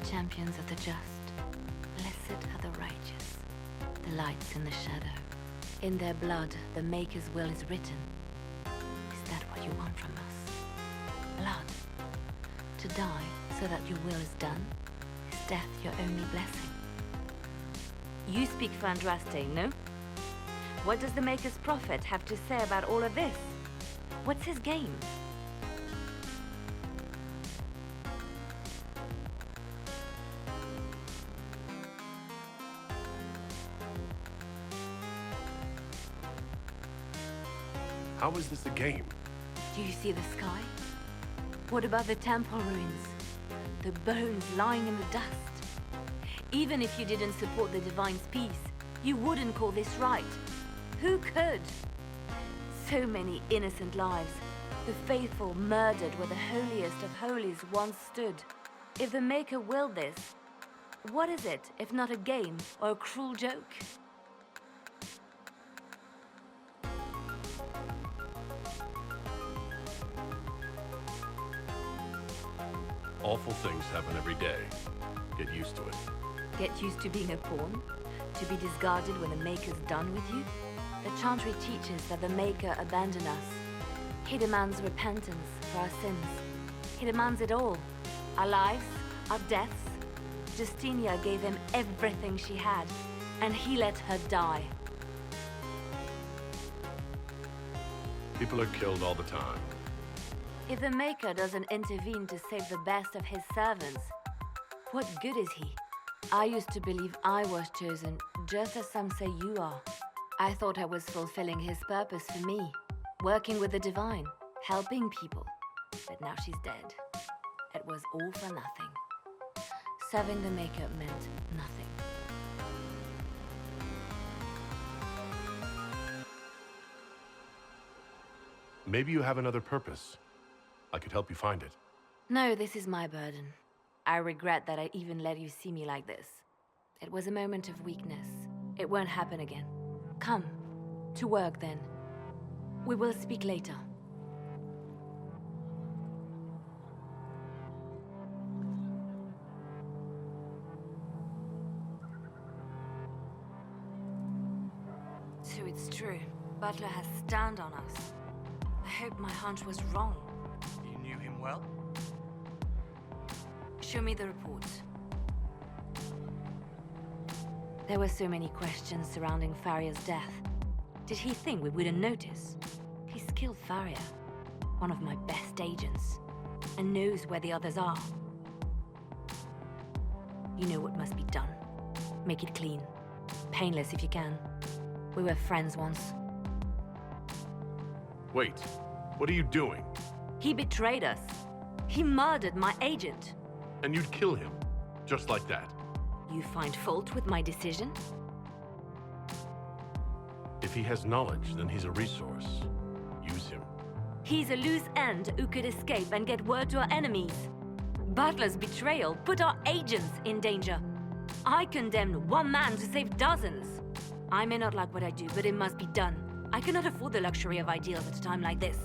champions of the just. Blessed are the righteous. The light's in the shadow. In their blood, the Maker's will is written. Is that what you want from us? Blood. To die so that your will is done? Is death your only blessing? You speak for Andraste, no? What does the Maker's prophet have to say about all of this? What's his game? How is this a game? Do you see the sky? What about the temple ruins? The bones lying in the dust? Even if you didn't support the Divine's peace, you wouldn't call this right. Who could? So many innocent lives. The faithful murdered where the holiest of holies once stood. If the Maker willed this, what is it if not a game or a cruel joke? Awful things happen every day. Get used to it. Get used to being a pawn? To be discarded when the Maker's done with you? The Chantry teaches that the Maker abandoned us. He demands repentance for our sins. He demands it all. Our lives, our deaths. Justinia gave him everything she had, and he let her die. People are killed all the time. If the Maker doesn't intervene to save the best of his servants, what good is he? I used to believe I was chosen, just as some say you are. I thought I was fulfilling his purpose for me, working with the Divine, helping people. But now she's dead. It was all for nothing. Serving the Maker meant nothing. Maybe you have another purpose. I could help you find it. No, this is my burden. I regret that I even let you see me like this. It was a moment of weakness. It won't happen again. Come, to work then. We will speak later. So it's true. Butler has stand on us. I hope my hunch was wrong. You knew him well? Show me the report. There were so many questions surrounding Faria's death. Did he think we wouldn't notice? He's killed Faria, one of my best agents, and knows where the others are. You know what must be done. Make it clean. Painless if you can. We were friends once. Wait, what are you doing? He betrayed us. He murdered my agent. And you'd kill him, just like that. You find fault with my decision? If he has knowledge, then he's a resource. Use him. He's a loose end who could escape and get word to our enemies. Butler's betrayal put our agents in danger. I condemned one man to save dozens. I may not like what I do, but it must be done. I cannot afford the luxury of ideals at a time like this.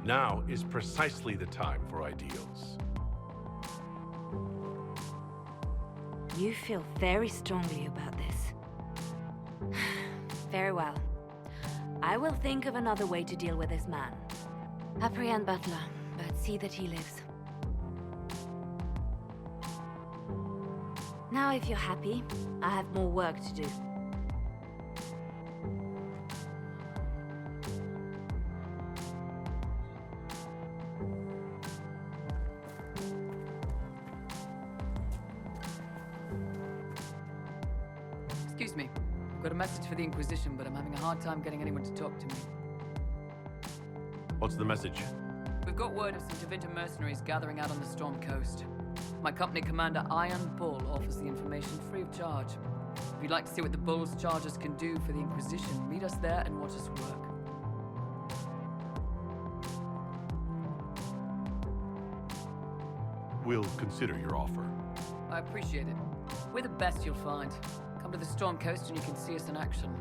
Now is precisely the time for ideals. You feel very strongly about this. Very well. I will think of another way to deal with this man. Apprehend Butler, but see that he lives. Now, if you're happy, I have more work to do. Excuse me. I've got a message for the Inquisition, but I'm having a hard time getting anyone to talk to me. What's the message? We've got word of some Tevinter mercenaries gathering out on the Storm Coast. My company commander, Iron Bull, offers the information free of charge. If you'd like to see what the Bull's charges can do for the Inquisition, meet us there and watch us work. We'll consider your offer. I appreciate it. We're the best you'll find. Come to the Storm Coast and you can see us in action.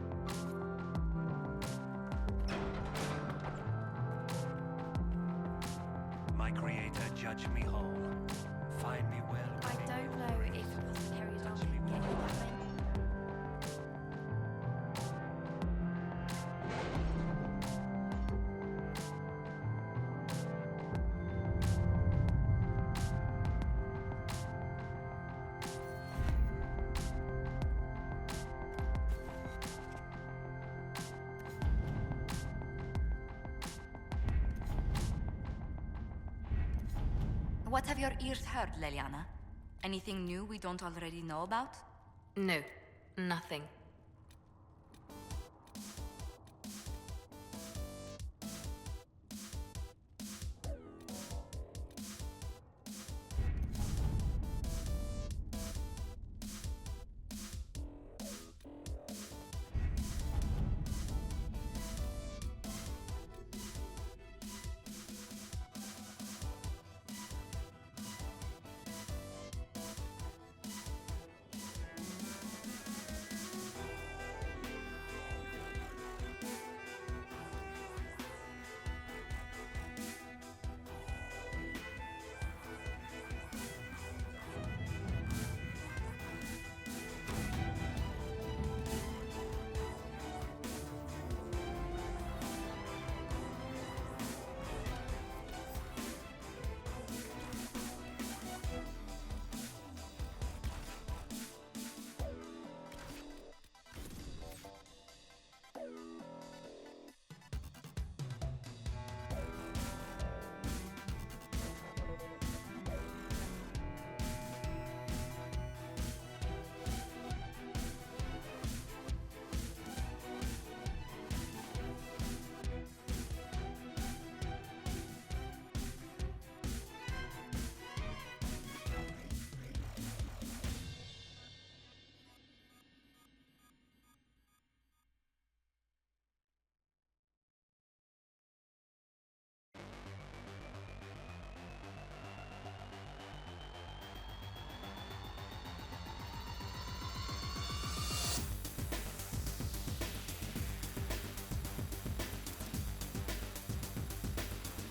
My creator judged me whole. Find What have your ears heard, Leliana? Anything new we don't already know about? No, nothing.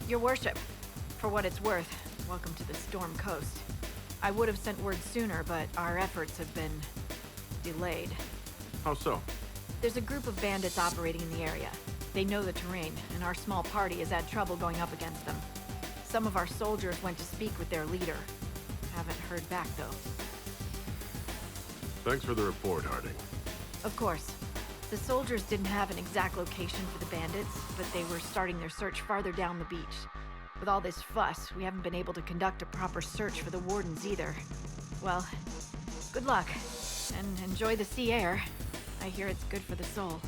Your worship, for what it's worth, welcome to the Storm Coast. I would have sent word sooner, but our efforts have been delayed. How so? There's a group of bandits operating in the area. They know the terrain, and our small party has had trouble going up against them. Some of our soldiers went to speak with their leader. Haven't heard back, though. Thanks for the report, Harding. Of course. The soldiers didn't have an exact location for the bandits, but they were starting their search farther down the beach. With all this fuss, we haven't been able to conduct a proper search for the wardens either. Well, good luck, and enjoy the sea air. I hear it's good for the soul.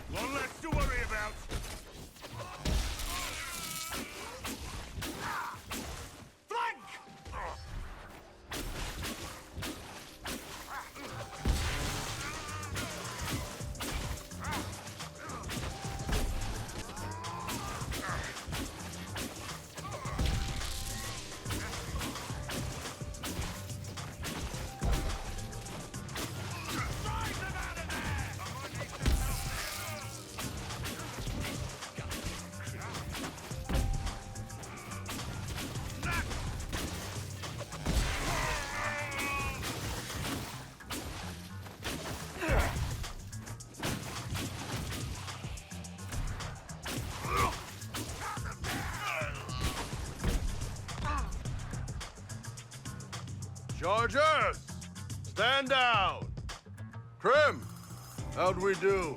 One less to worry about. Flank! Chargers! Stand down! Krim! How'd we do?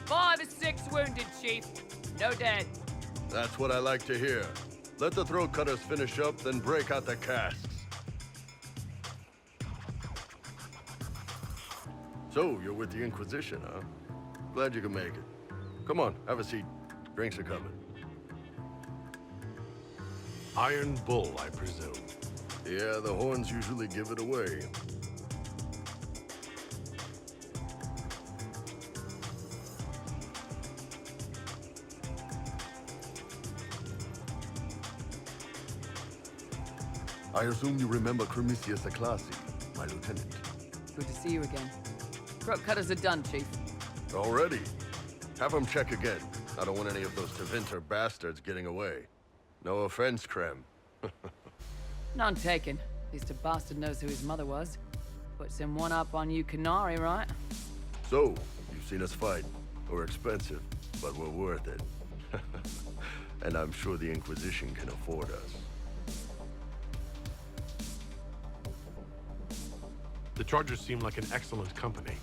5 or 6 wounded, Chief. No dead. That's what I like to hear. Let the throat cutters finish up, then break out the casks. So, you're with the Inquisition, huh? Glad you can make it. Come on, have a seat. Drinks are coming. Iron Bull, I presume. Yeah, the horns usually give it away. I assume you remember Cremisius Aclassi, my lieutenant. Good to see you again. Throat cutters are done, Chief. Already? Have him check again. I don't want any of those Tevinter bastards getting away. No offense, Krem. None taken. At least a bastard knows who his mother was. Puts him one up on you Canary, right? So, you've seen us fight. We're expensive, but we're worth it. And I'm sure the Inquisition can afford us. The Chargers seem like an excellent company.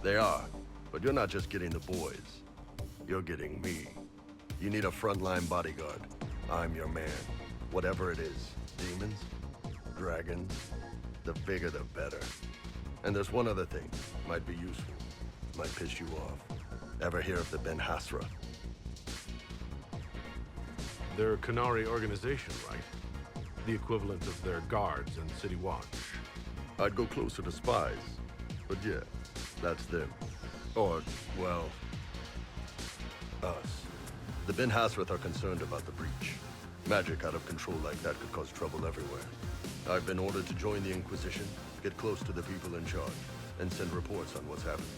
They are, but you're not just getting the boys. You're getting me. You need a frontline bodyguard. I'm your man. Whatever it is. Demons? Dragons? The bigger the better. And there's one other thing. Might be useful. Might piss you off. Ever hear of the Ben Hasra? They're a Canary organization, right? The equivalent of their guards and city watch. I'd go closer to spies. But yeah, that's them. Or, well, us. The Ben Hasrath are concerned about the breach. Magic out of control like that could cause trouble everywhere. I've been ordered to join the Inquisition, get close to the people in charge, and send reports on what's happening.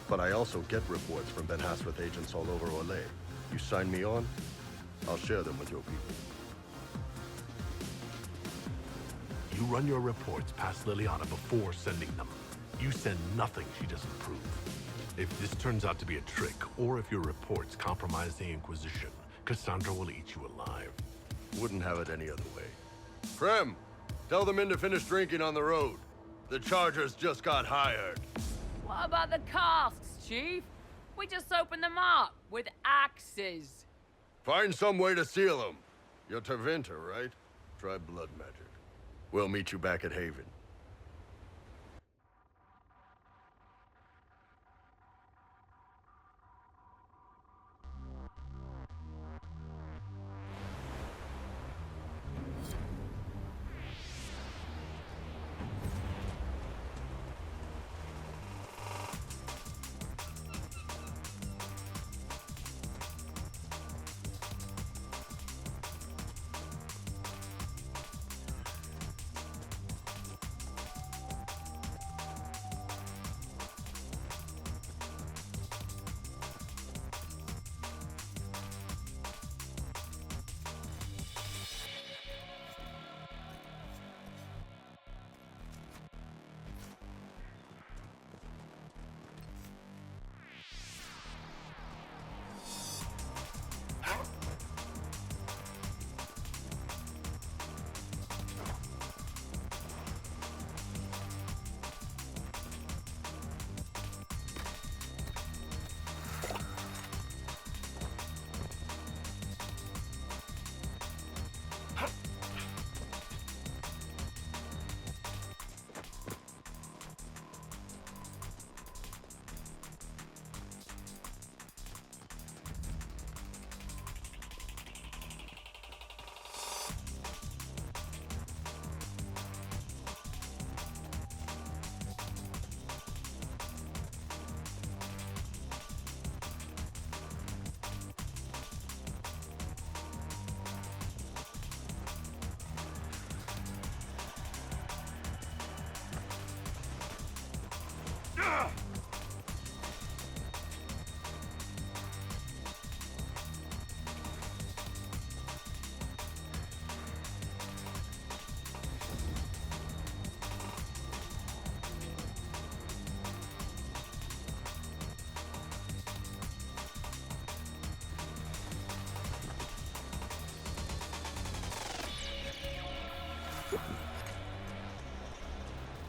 But I also get reports from Ben Hasrath agents all over Orlais. You sign me on, I'll share them with your people. You run your reports past Liliana before sending them. You send nothing she doesn't approve. If this turns out to be a trick, or if your reports compromise the Inquisition, Cassandra will eat you alive. Wouldn't have it any other way. Krem, tell the men to finish drinking on the road. The Chargers just got hired. What about the casks, Chief? We just opened them up with axes. Find some way to seal them. You're Tevinter, right? Try blood magic. We'll meet you back at Haven.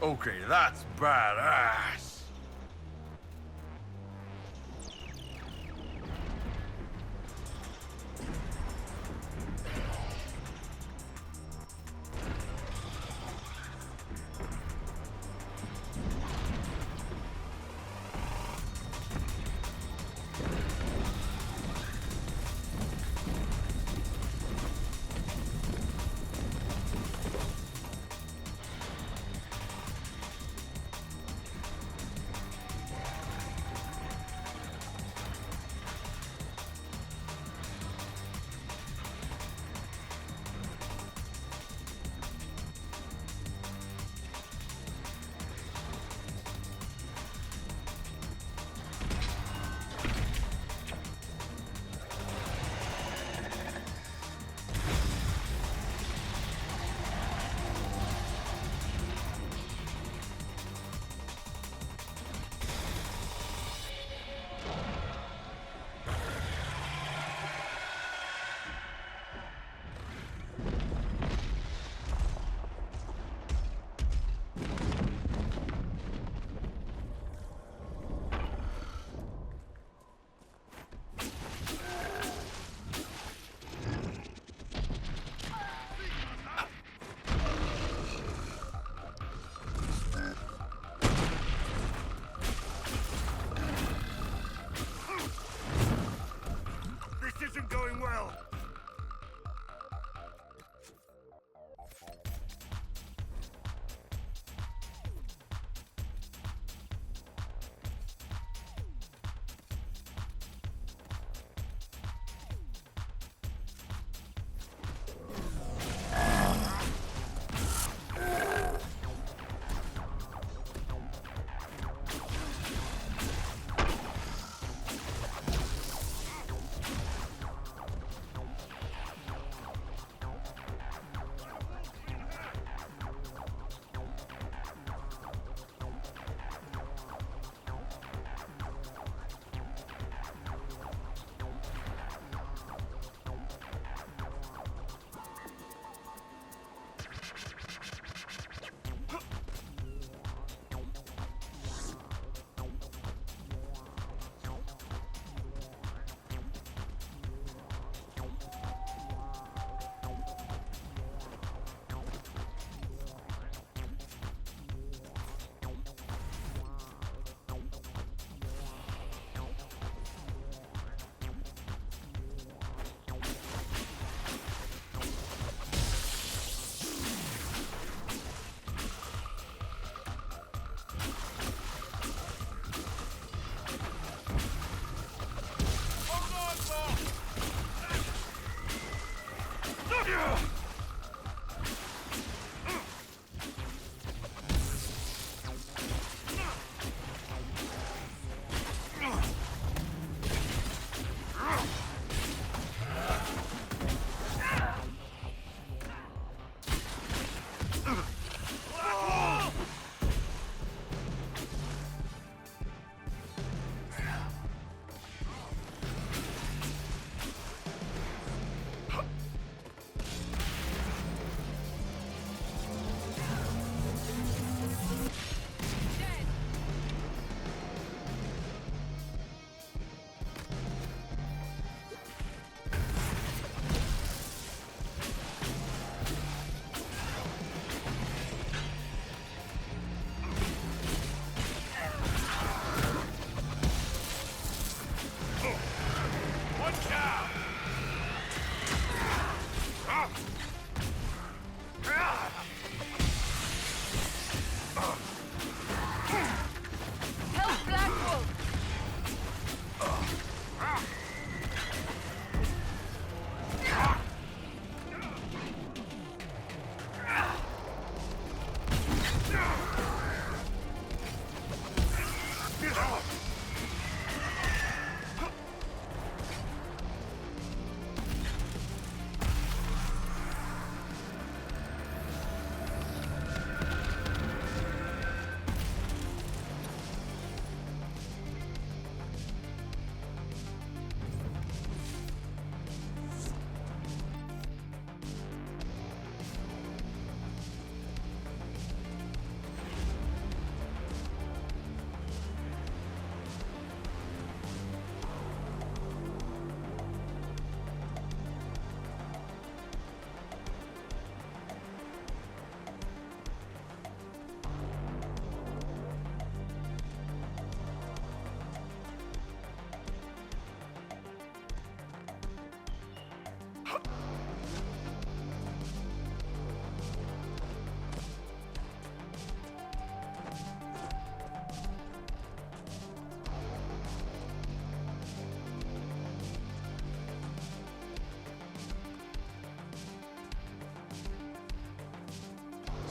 Okay, that's badass.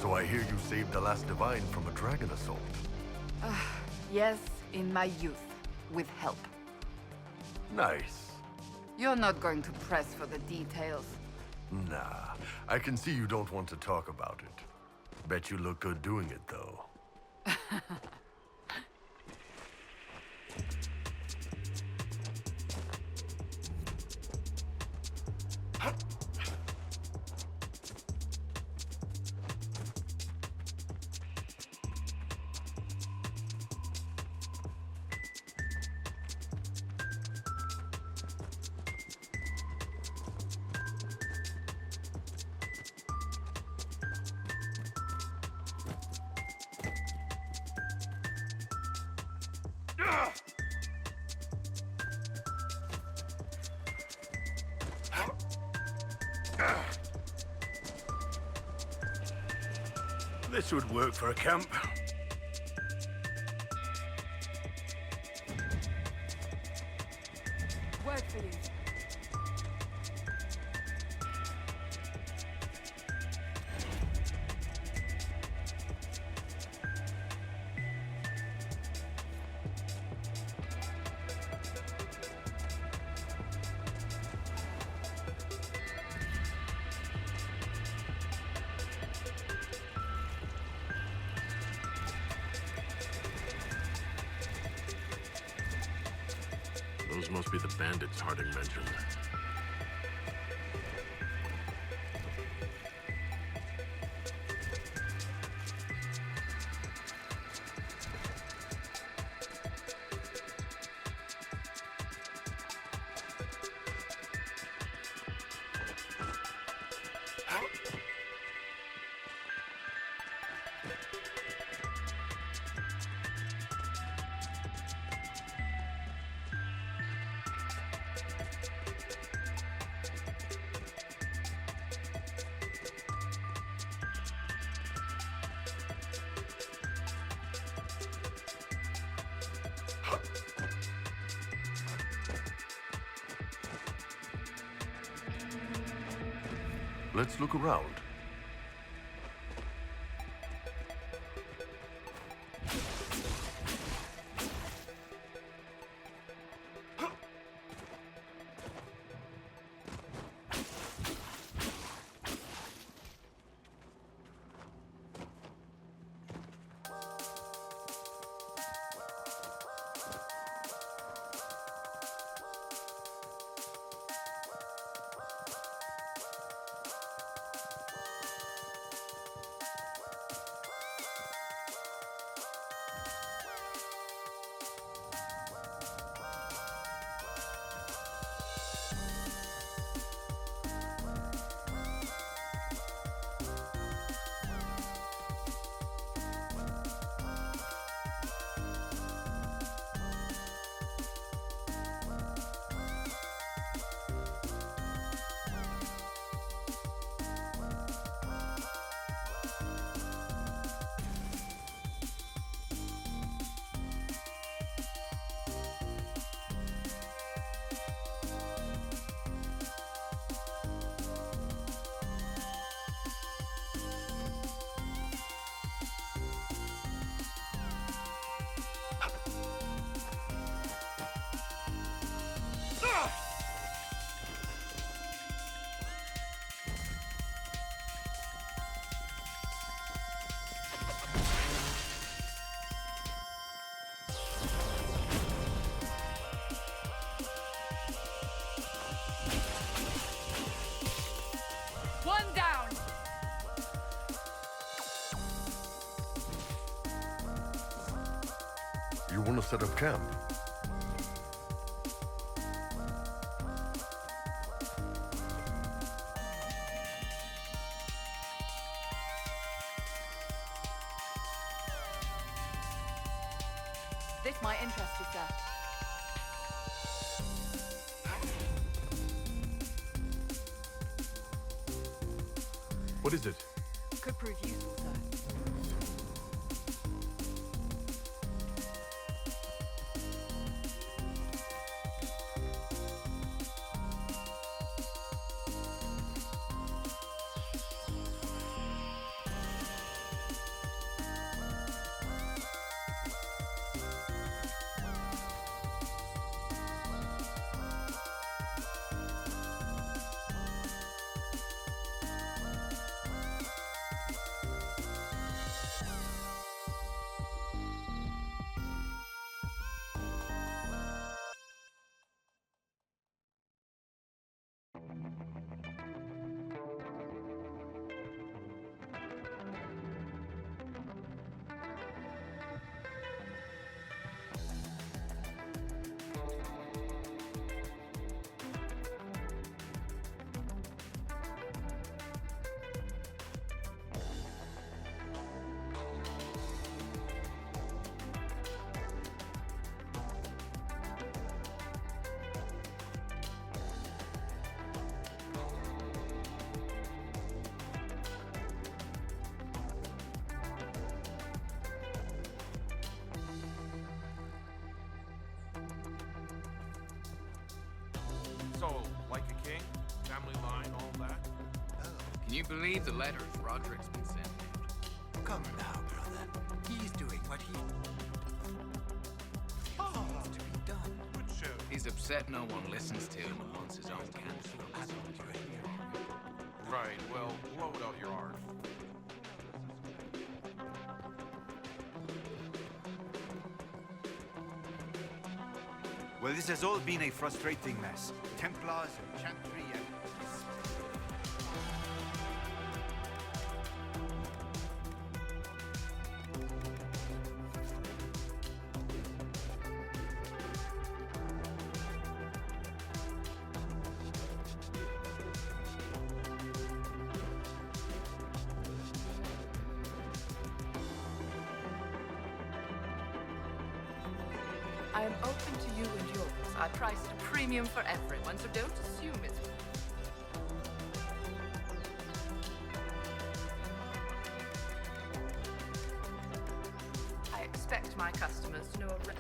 So I hear you saved the last Divine from a dragon assault. Yes, in my youth, with help. Nice. You're not going to press for the details. Nah, I can see you don't want to talk about it. Bet you look good doing it, though. This would work for a camp. Word for you. Those must be the bandits Harding mentioned. Let's look around. One down! You want to set up camp? This might interest you, sir. What is it? Could prove useful, sir. you believe the letters Roderick's been sending? Come now, brother. He's doing what he needs to be done. He's upset no one listens to him and wants his own candidate. Right, well, load up your art. Well, this has all been a frustrating mess. Templars and Chantry and... I am open to you and yours. I priced a premium for everyone, so don't assume it's... I expect my customers to know a...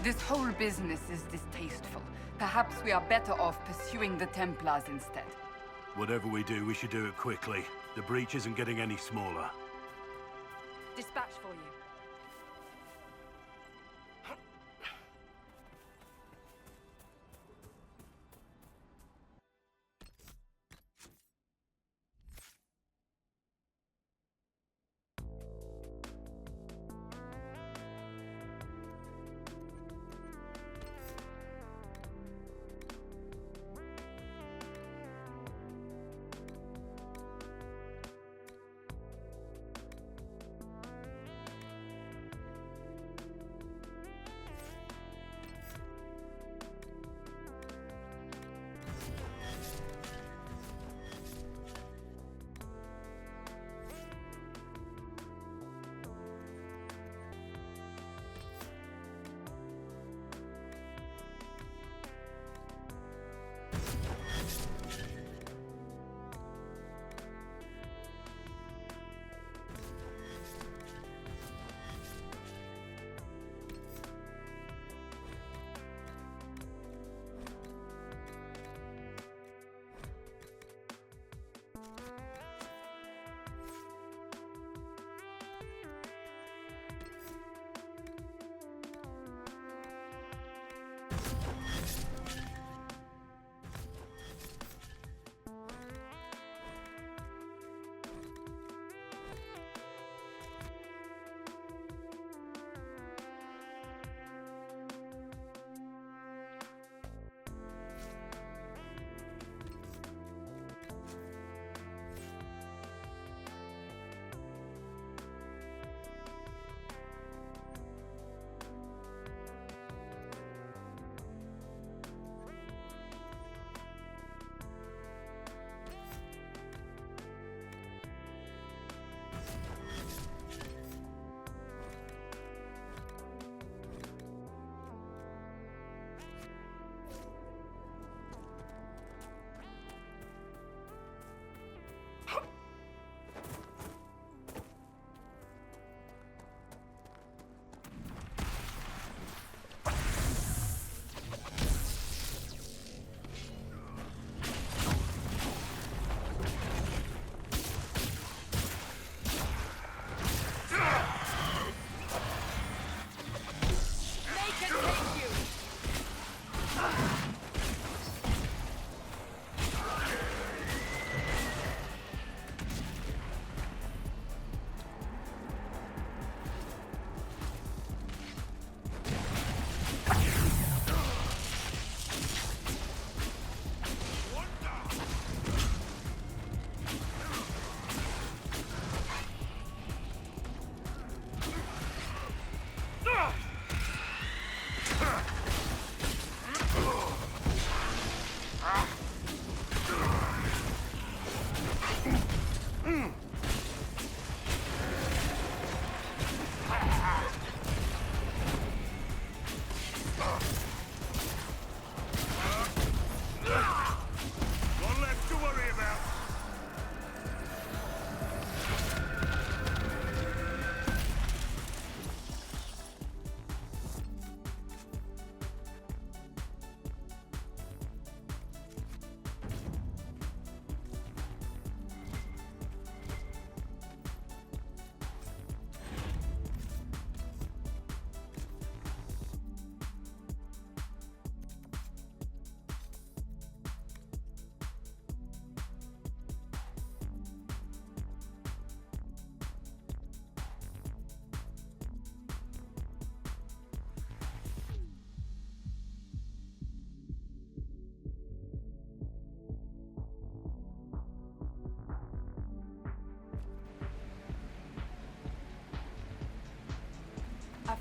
This whole business is distasteful. Perhaps we are better off pursuing the Templars instead. Whatever we do, we should do it quickly. The breach isn't getting any smaller. Dispatch for you.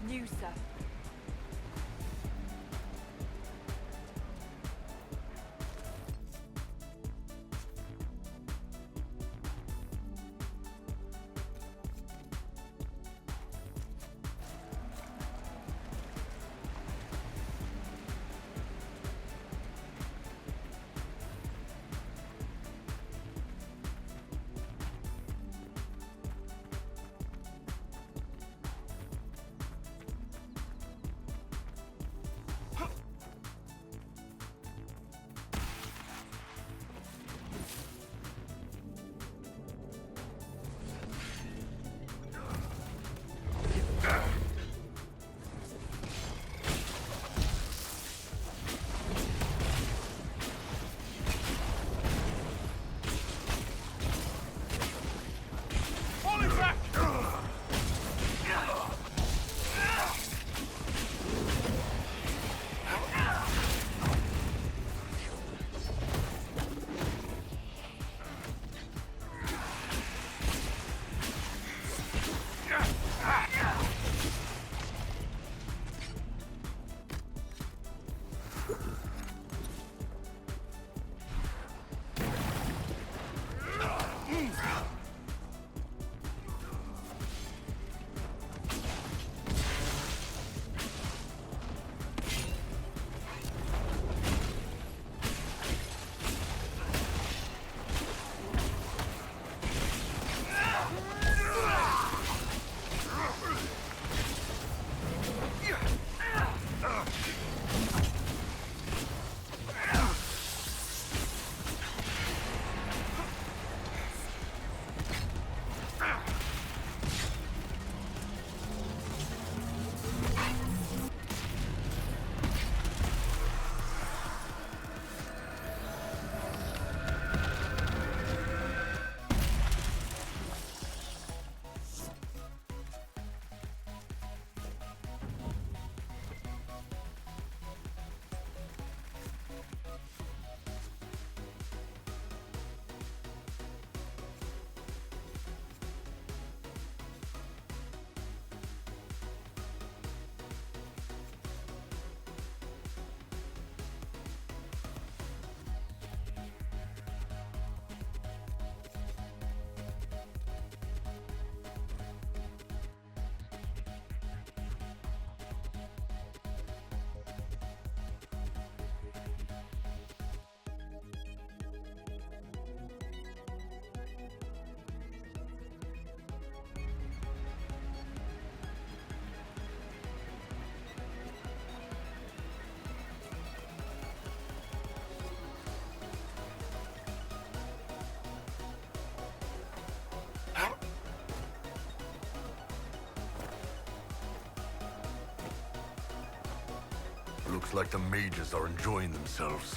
new, sir. Looks like the mages are enjoying themselves.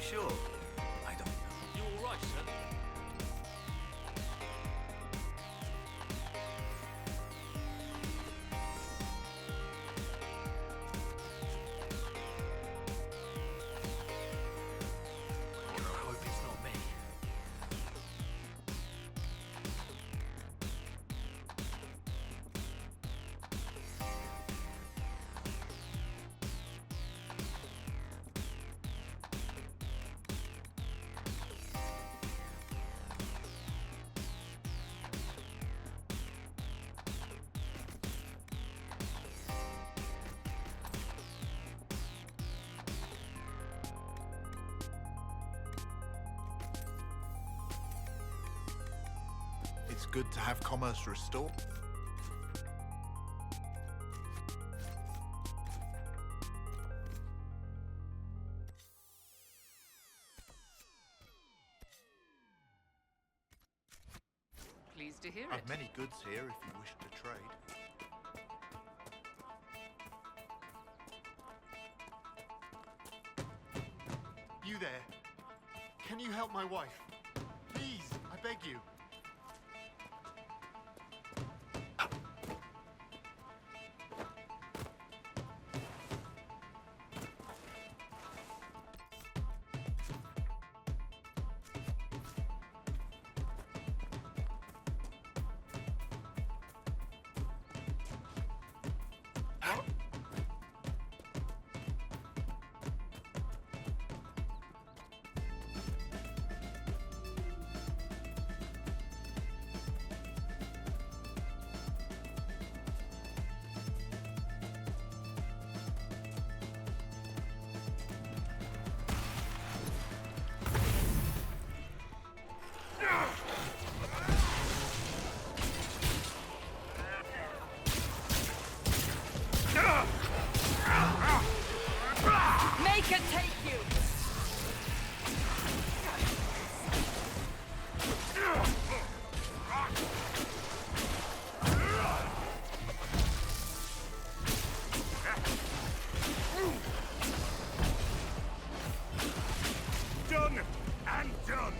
sure? I don't know. You all right, sir? I hope it's not me. It's good to have commerce restored. Pleased to hear it. I've many goods here if you wish to trade. You there? Can you help my wife? Please, I beg you. Make it take you! Done and done.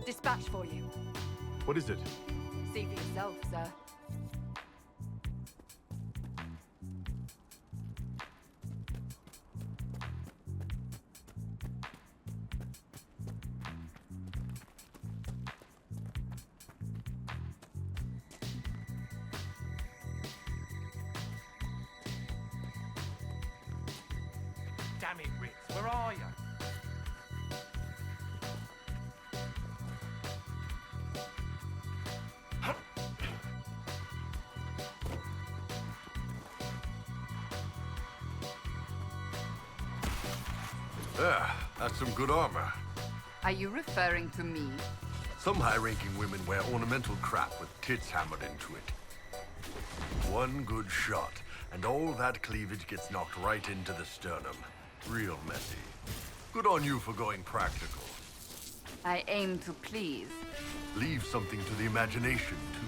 Dispatch for you. What is it? See for yourself, sir. Damn it, Ritz, where are you? Yeah, that's some good armor. Are you referring to me? Some high-ranking women wear ornamental crap with tits hammered into it. One good shot, and all that cleavage gets knocked right into the sternum. Real messy. Good on you for going practical. I aim to please. Leave something to the imagination, too.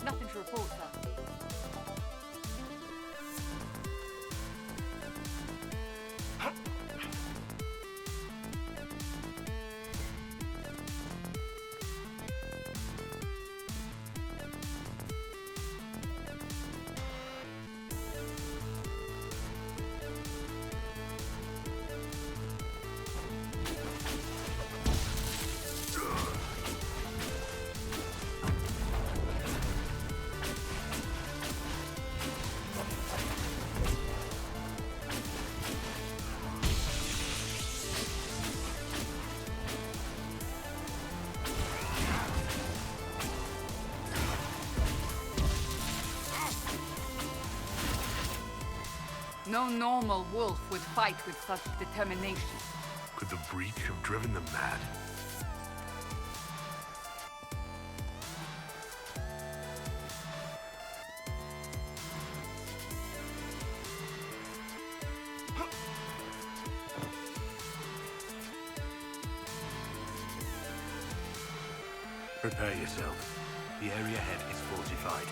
Nothing to report, sir. No normal wolf would fight with such determination. Could the breach have driven them mad? Prepare yourself. The area ahead is fortified.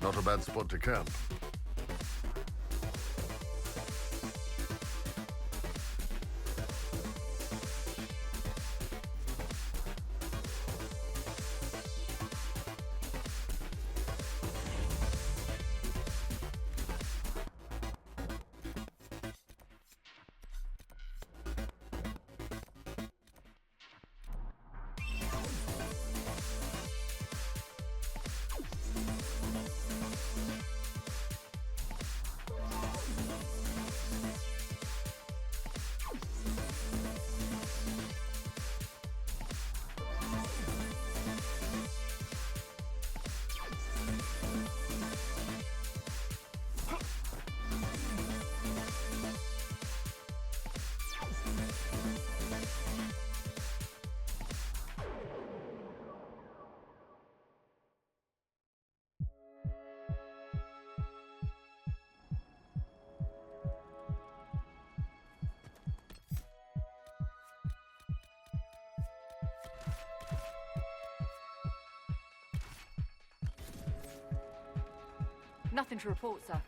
Not a bad spot to camp. Nothing to report, sir.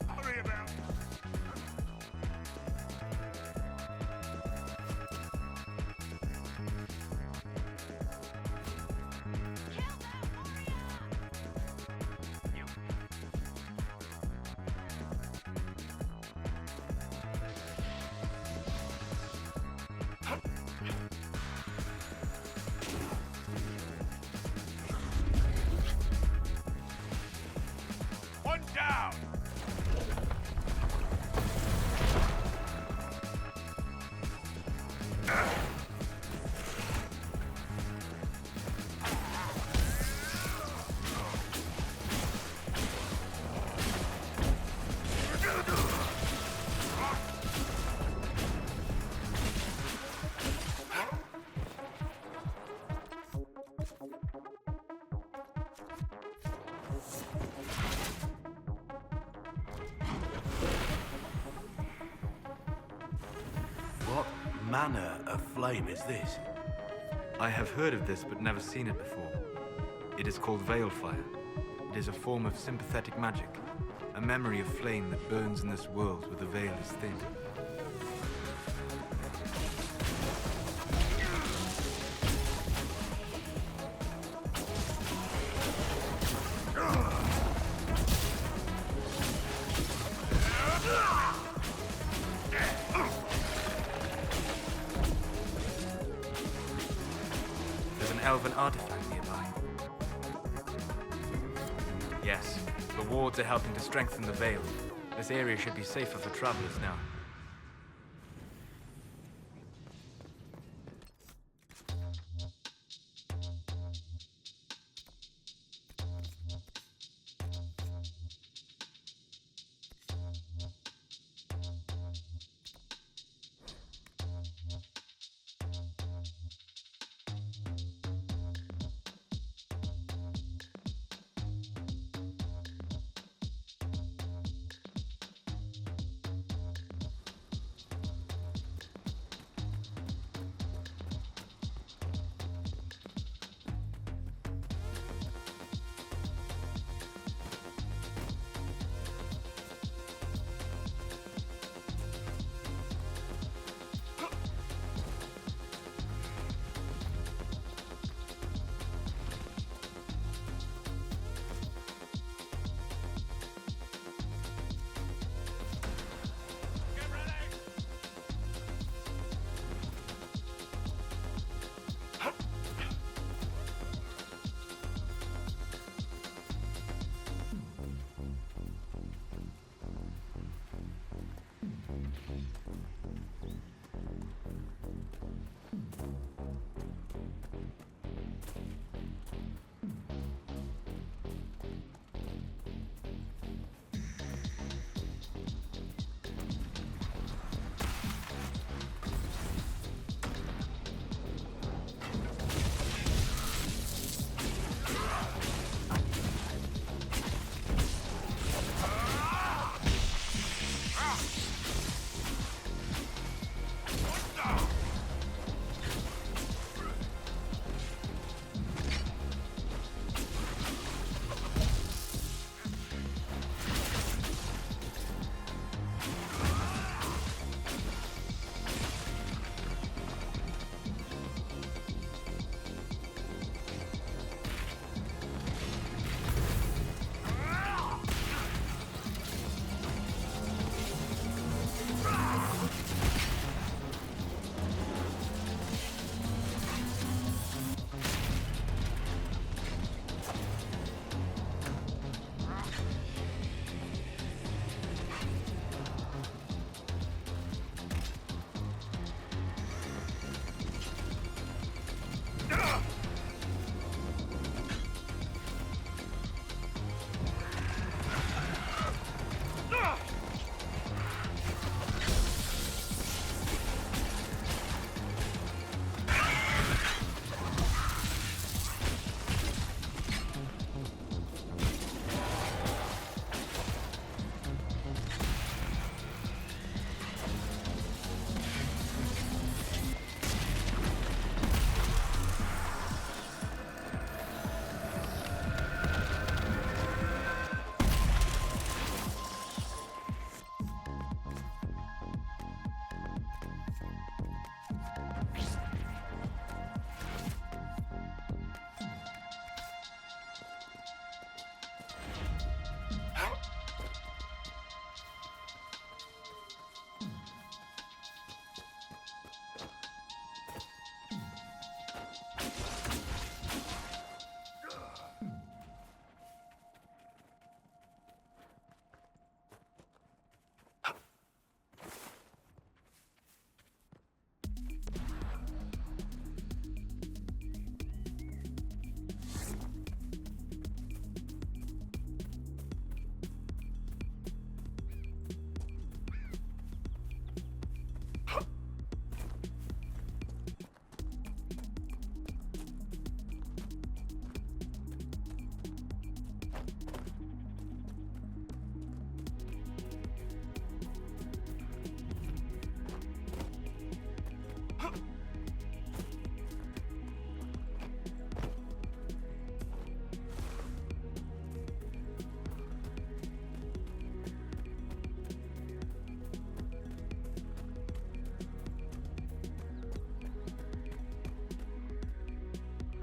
Hurry about. One down! What manner of flame is this? I have heard of this, but never seen it before. It is called Veilfire. It is a form of sympathetic magic, a memory of flame that burns in this world where the veil is thin. There's an elven artifact nearby. Yes, the wards are helping to strengthen the veil. This area should be safer for travelers now.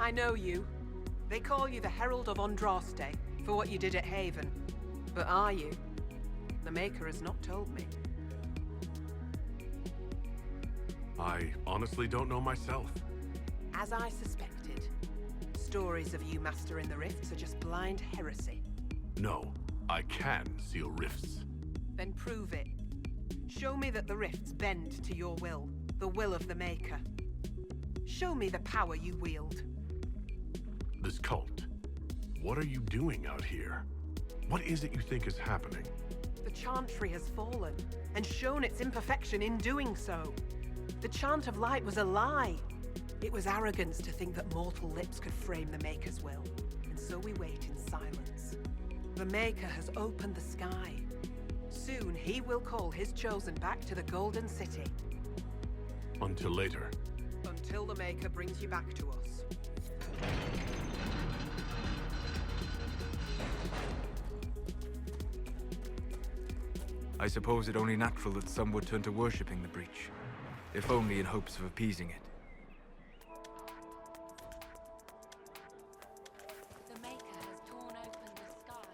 I know you. They call you the Herald of Andraste for what you did at Haven. But are you? The Maker has not told me. I honestly don't know myself. As I suspected, stories of you mastering the rifts are just blind heresy. No, I can seal rifts. Then prove it. Show me that the rifts bend to your will, the will of the Maker. Show me the power you wield. This cult. What are you doing out here? What is it you think is happening? The Chantry has fallen, and shown its imperfection in doing so. The Chant of Light was a lie. It was arrogance to think that mortal lips could frame the Maker's will, and so we wait in silence. The Maker has opened the sky. Soon he will call his chosen back to the Golden City. Until later. Until the Maker brings you back to us. I suppose it only natural that some would turn to worshipping the breach, if only in hopes of appeasing it. The Maker has torn open the sky.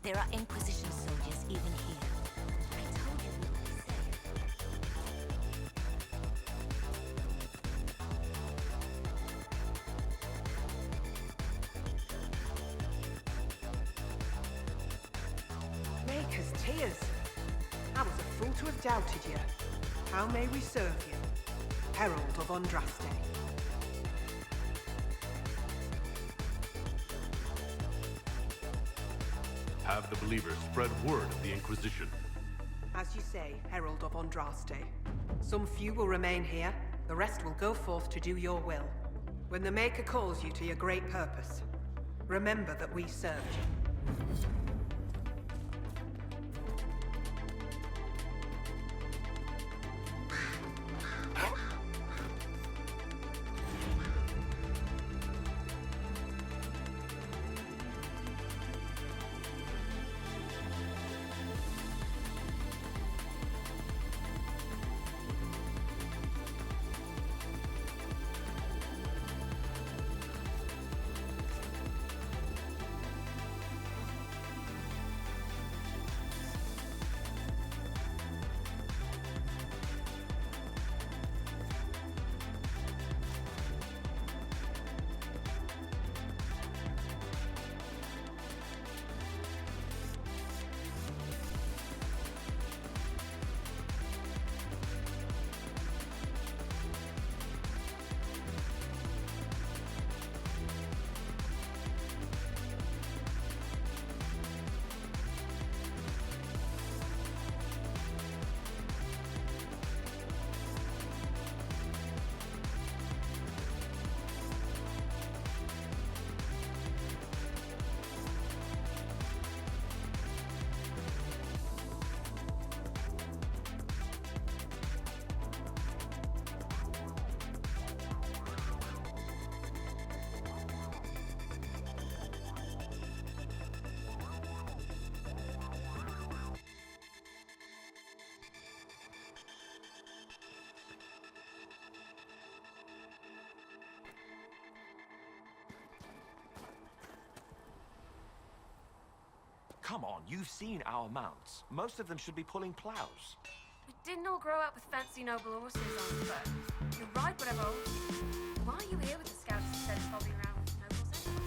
There are Inquisition soldiers even here. I told you we would be safe. Maker's tears. I was a fool to have doubted you. How may we serve you? Herald of Andraste. Have the believers spread word of the Inquisition. As you say, Herald of Andraste. Some few will remain here, the rest will go forth to do your will. When the Maker calls you to your great purpose, remember that we served you. come on, you've seen our mounts. Most of them should be pulling plows. We didn't all grow up with fancy noble horses on foot. You ride whatever holds you. Why are you here with the scouts instead of bobbing around with nobles anyway?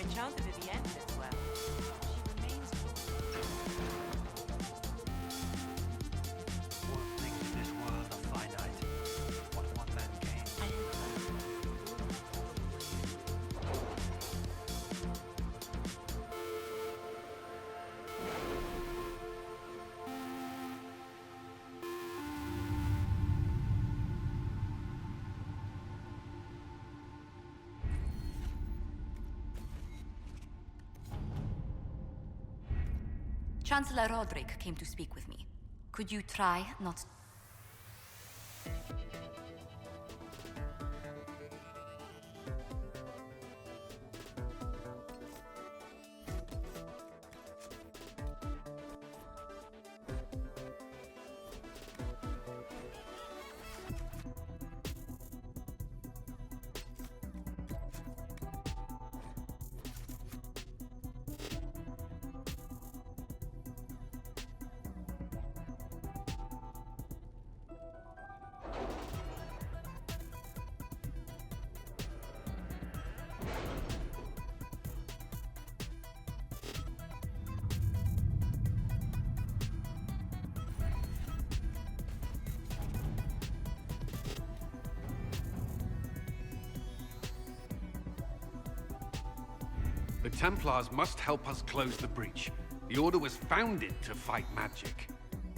Enchanted Vivienne as well. She remains All things in this world are finite. What one man gains. Chancellor Roderick came to speak with me. Could you try not... The Templars must help us close the breach. The Order was founded to fight magic.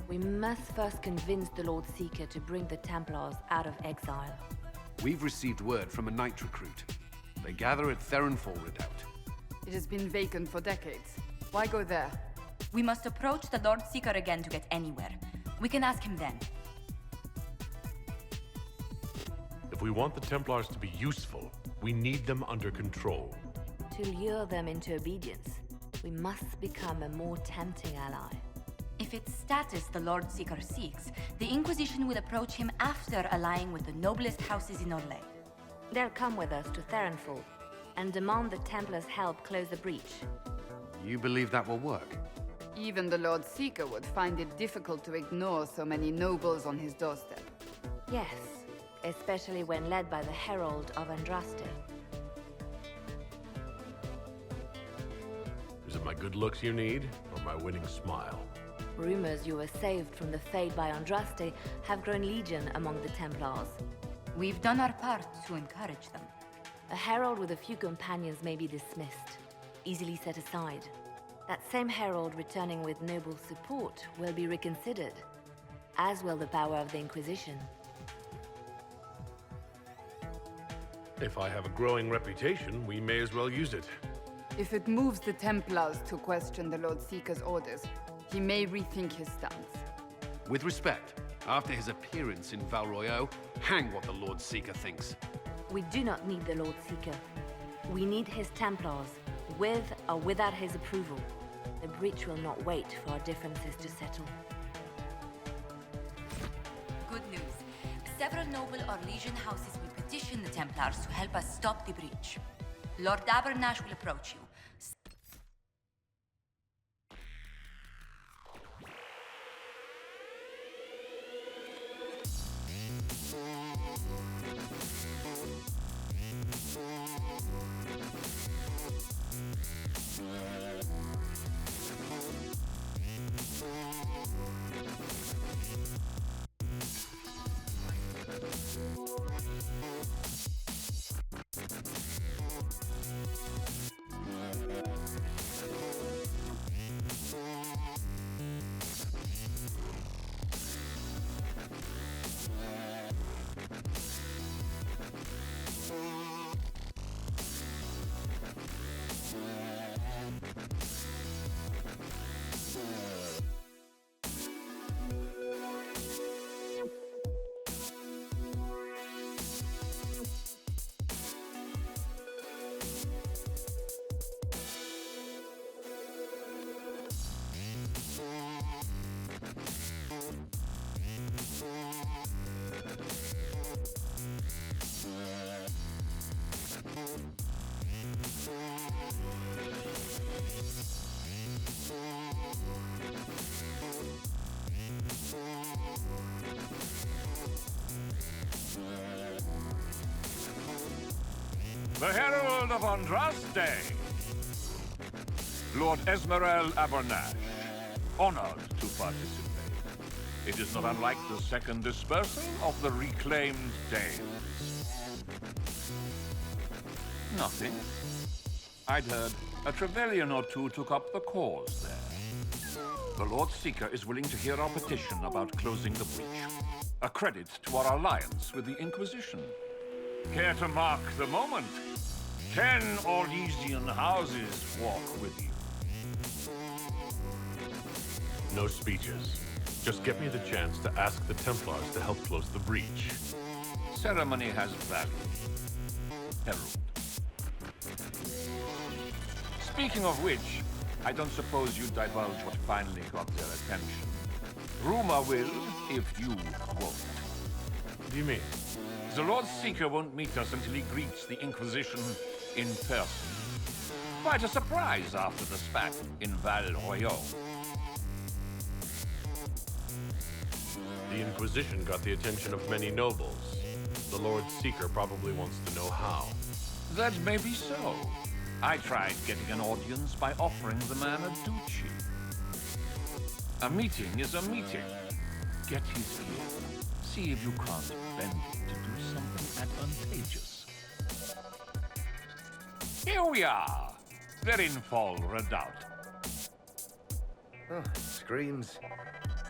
We must first convince the Lord Seeker to bring the Templars out of exile. We've received word from a knight recruit. They gather at Theronfall Redoubt. It has been vacant for decades. Why go there? We must approach the Lord Seeker again to get anywhere. We can ask him then. If we want the Templars to be useful, we need them under control. To lure them into obedience, we must become a more tempting ally. If it's status the Lord Seeker seeks, the Inquisition will approach him after allying with the noblest houses in Orlais. They'll come with us to Theronfall and demand the Templars' help close the breach. You believe that will work? Even the Lord Seeker would find it difficult to ignore so many nobles on his doorstep. Yes, especially when led by the Herald of Andraste. Is it my good looks you need, or my winning smile? Rumors you were saved from the fate by Andraste have grown legion among the Templars. We've done our part to encourage them. A herald with a few companions may be dismissed, easily set aside. That same herald returning with noble support will be reconsidered, as will the power of the Inquisition. If I have a growing reputation, we may as well use it. If it moves the Templars to question the Lord Seeker's orders, he may rethink his stance. With respect, after his appearance in Val Royeaux, Hang what the Lord Seeker thinks. We do not need the Lord Seeker. We need his Templars, with or without his approval. The breach will not wait for our differences to settle. Good news. Several noble or legion houses will petition the Templars to help us stop the breach. Lord Abernash will approach you. The Herald of Andraste, Lord Esmerel Abernash, honored to participate. It is not unlike the second dispersal of the reclaimed Danes. Nothing. I'd heard a Trevelyan or two took up the cause there. The Lord Seeker is willing to hear our petition about closing the breach. A credit to our alliance with the Inquisition. Care to mark the moment? 10 Orlesian houses walk with you. No speeches. Just get me the chance to ask the Templars to help close the breach. Ceremony has value. Herald. Speaking of which, I don't suppose you'd divulge what finally got their attention. Rumor will, if you won't. What do you mean? The Lord Seeker won't meet us until he greets the Inquisition in person. Quite a surprise after the spat in Val Royaux. The Inquisition got the attention of many nobles. The Lord Seeker probably wants to know how. That may be so. I tried getting an audience by offering the man a duchy. A meeting is a meeting. Get his ear. See if you can't bend it to do something advantageous. Here we are. They're in full redoubt. Oh, screams.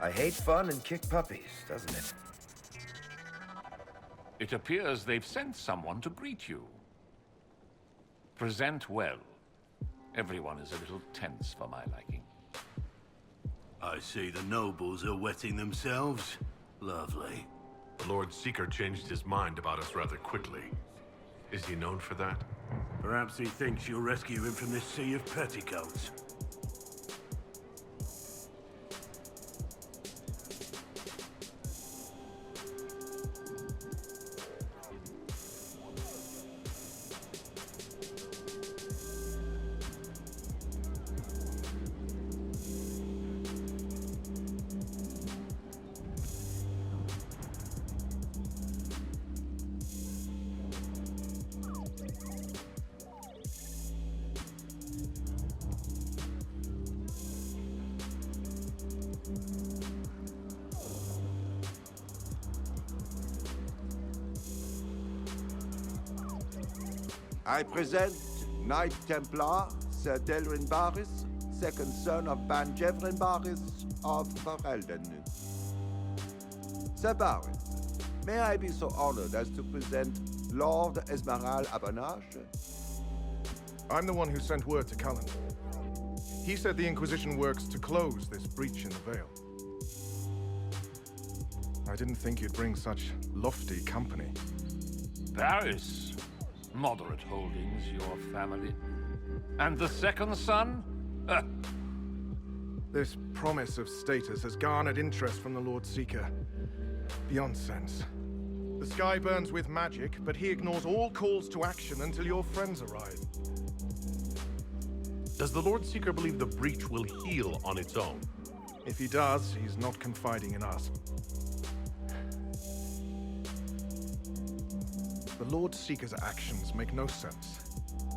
I hate fun and kick puppies, doesn't it? It appears they've sent someone to greet you. Present well. Everyone is a little tense for my liking. I see the nobles are wetting themselves. Lovely. The Lord Seeker changed his mind about us rather quickly. Is he known for that? Perhaps he thinks you'll rescue him from this sea of petticoats. I present Knight Templar Sir Delrin Barris, second son of Ban Jevrin Barris of Ferelden. Sir Barris, may I be so honored as to present Lord Esmerel Abernash? I'm the one who sent word to Callan. He said the Inquisition works to close this breach in the Vale. I didn't think you'd bring such lofty company. Paris. Moderate holdings, your family. And the second son? This promise of status has garnered interest from the Lord Seeker. Beyond sense. The sky burns with magic, but he ignores all calls to action until your friends arrive. Does the Lord Seeker believe the breach will heal on its own? If he does, he's not confiding in us. The Lord Seeker's actions make no sense.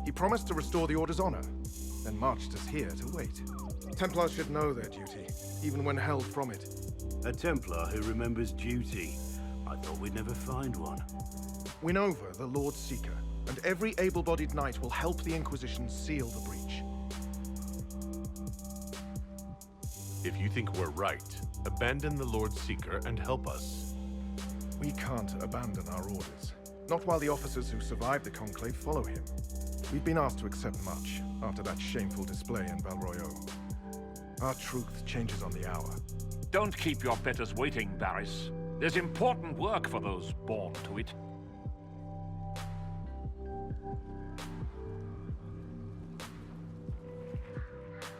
He promised to restore the Order's honor, then marched us here to wait. Templars should know their duty, even when held from it. A Templar who remembers duty. I thought we'd never find one. Win over the Lord Seeker, and every able-bodied knight will help the Inquisition seal the breach. If you think we're right, abandon the Lord Seeker and help us. We can't abandon our orders. Not while the officers who survived the Conclave follow him. We've been asked to accept much after that shameful display in Val Royeaux. Our truth changes on the hour. Don't keep your betters waiting, Barris. There's important work for those born to it.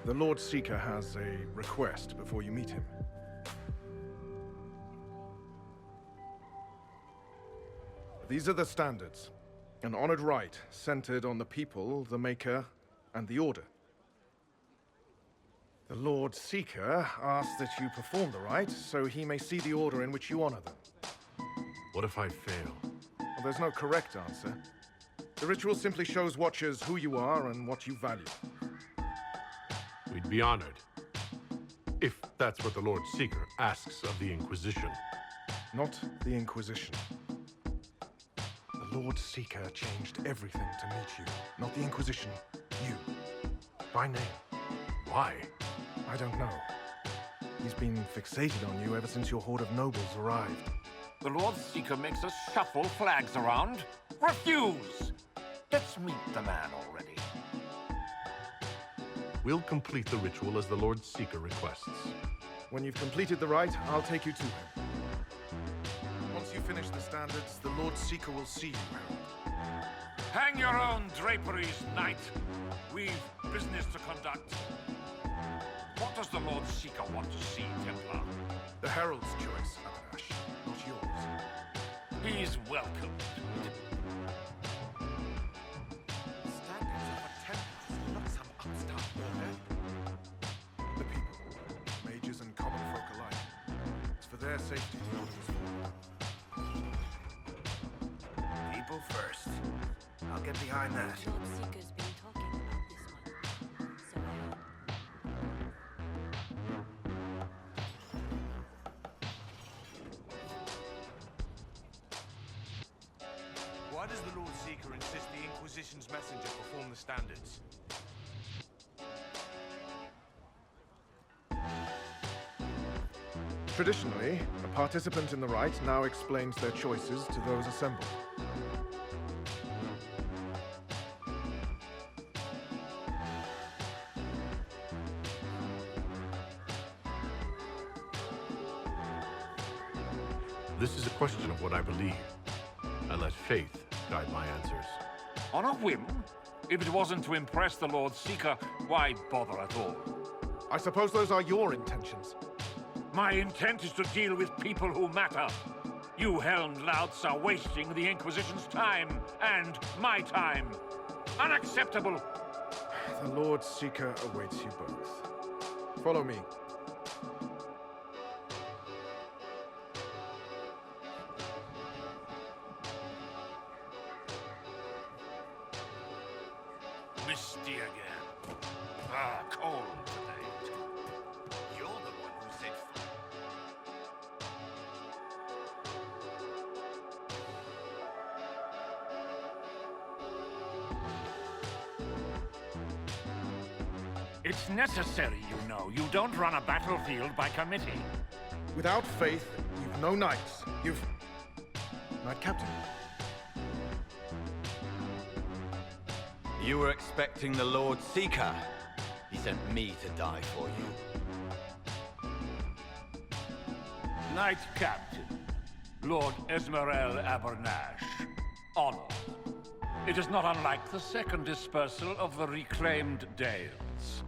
The Lord Seeker has a request before you meet him. These are the standards. An honored right centered on the people, the Maker, and the Order. The Lord Seeker asks that you perform the rite so he may see the order in which you honor them. What if I fail? Well, there's no correct answer. The ritual simply shows Watchers who you are and what you value. We'd be honored. If that's what the Lord Seeker asks of the Inquisition. Not the Inquisition. The Lord Seeker changed everything to meet you. Not the Inquisition. You. By name. Why? I don't know. He's been fixated on you ever since your horde of nobles arrived. The Lord Seeker makes us shuffle flags around. Refuse! Let's meet the man already. We'll complete the ritual as the Lord Seeker requests. When you've completed the rite, I'll take you to him. Once you finish the standards, the Lord Seeker will see you, Harold. Hang your own draperies, knight. We've business to conduct. What does the Lord Seeker want to see, Templar? The Herald's choice, Abanash, not yours. He's welcome. Standards of a Templars, not some upstart order. The people, mages and common folk alike. It's for their safety the order was formed. People first. I'll get behind that. Lord Seeker's been talking about this one, so Why does the Lord Seeker insist the Inquisition's messenger perform the standards? Traditionally, a participant in the rite now explains their choices to those assembled. This is a question of what I believe. I let faith guide my answers. On a whim? If it wasn't to impress the Lord Seeker, why bother at all? I suppose those are your intentions. My intent is to deal with people who matter. You helmed louts are wasting the Inquisition's time, and my time. Unacceptable! The Lord Seeker awaits you both. Follow me. Misty again. Ah, cold today. You're the one who said It's necessary, you know. You don't run a battlefield by committee. Without faith, you've no knights. You've... Knight Captain. You were expecting the Lord Seeker. He sent me to die for you. Knight Captain, Lord Esmerel Abernash. Honored. It is not unlike the second dispersal of the reclaimed Dales.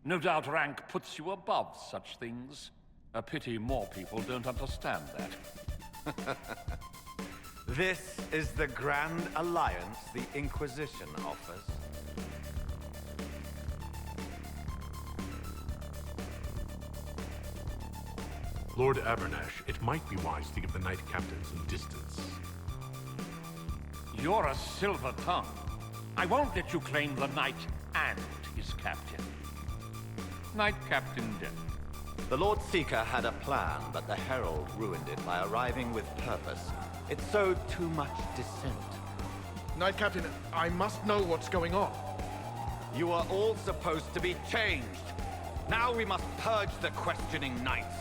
No doubt rank puts you above such things. A pity more people don't understand that. This is the Grand Alliance the Inquisition offers. Lord Abernash, it might be wise to give the Knight Captain some distance. You're a silver tongue. I won't let you claim the Knight and his captain. Knight Captain Death. The Lord Seeker had a plan, but the Herald ruined it by arriving with purpose. It sowed too much dissent. Knight Captain, I must know what's going on. You are all supposed to be changed. Now we must purge the questioning knights.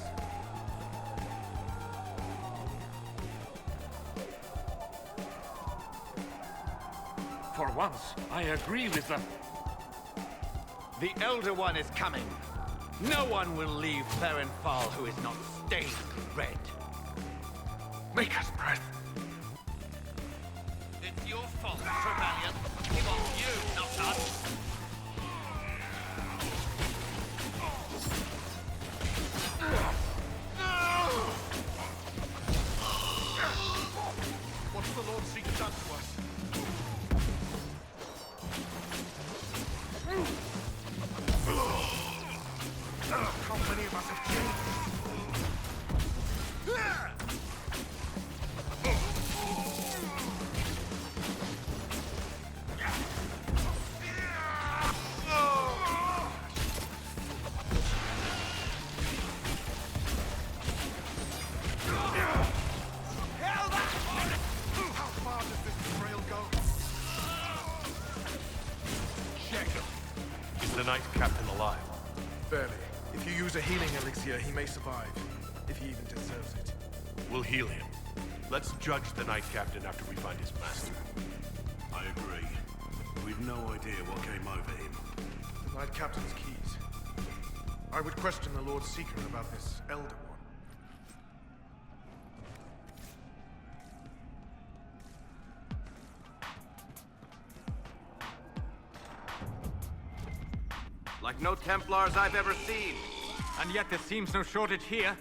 For once, I agree with them. The Elder One is coming. No one will leave Therenfall who is not stained red. Maker's breath. It's your fault, Trevelyan. He wants you, not us. What's the Lord Seeker done to us? How many of us have changed? How far does this trail go? Check. Is the Knight Captain alive? Barely. If you use a healing elixir, he may survive. If he even deserves it. We'll heal him. Let's judge the Knight Captain after we find his master. I agree. We've no idea what came over him. The Knight Captain's keys. I would question the Lord Seeker about this Elder One. Like no Templars I've ever seen. And yet there seems no shortage here.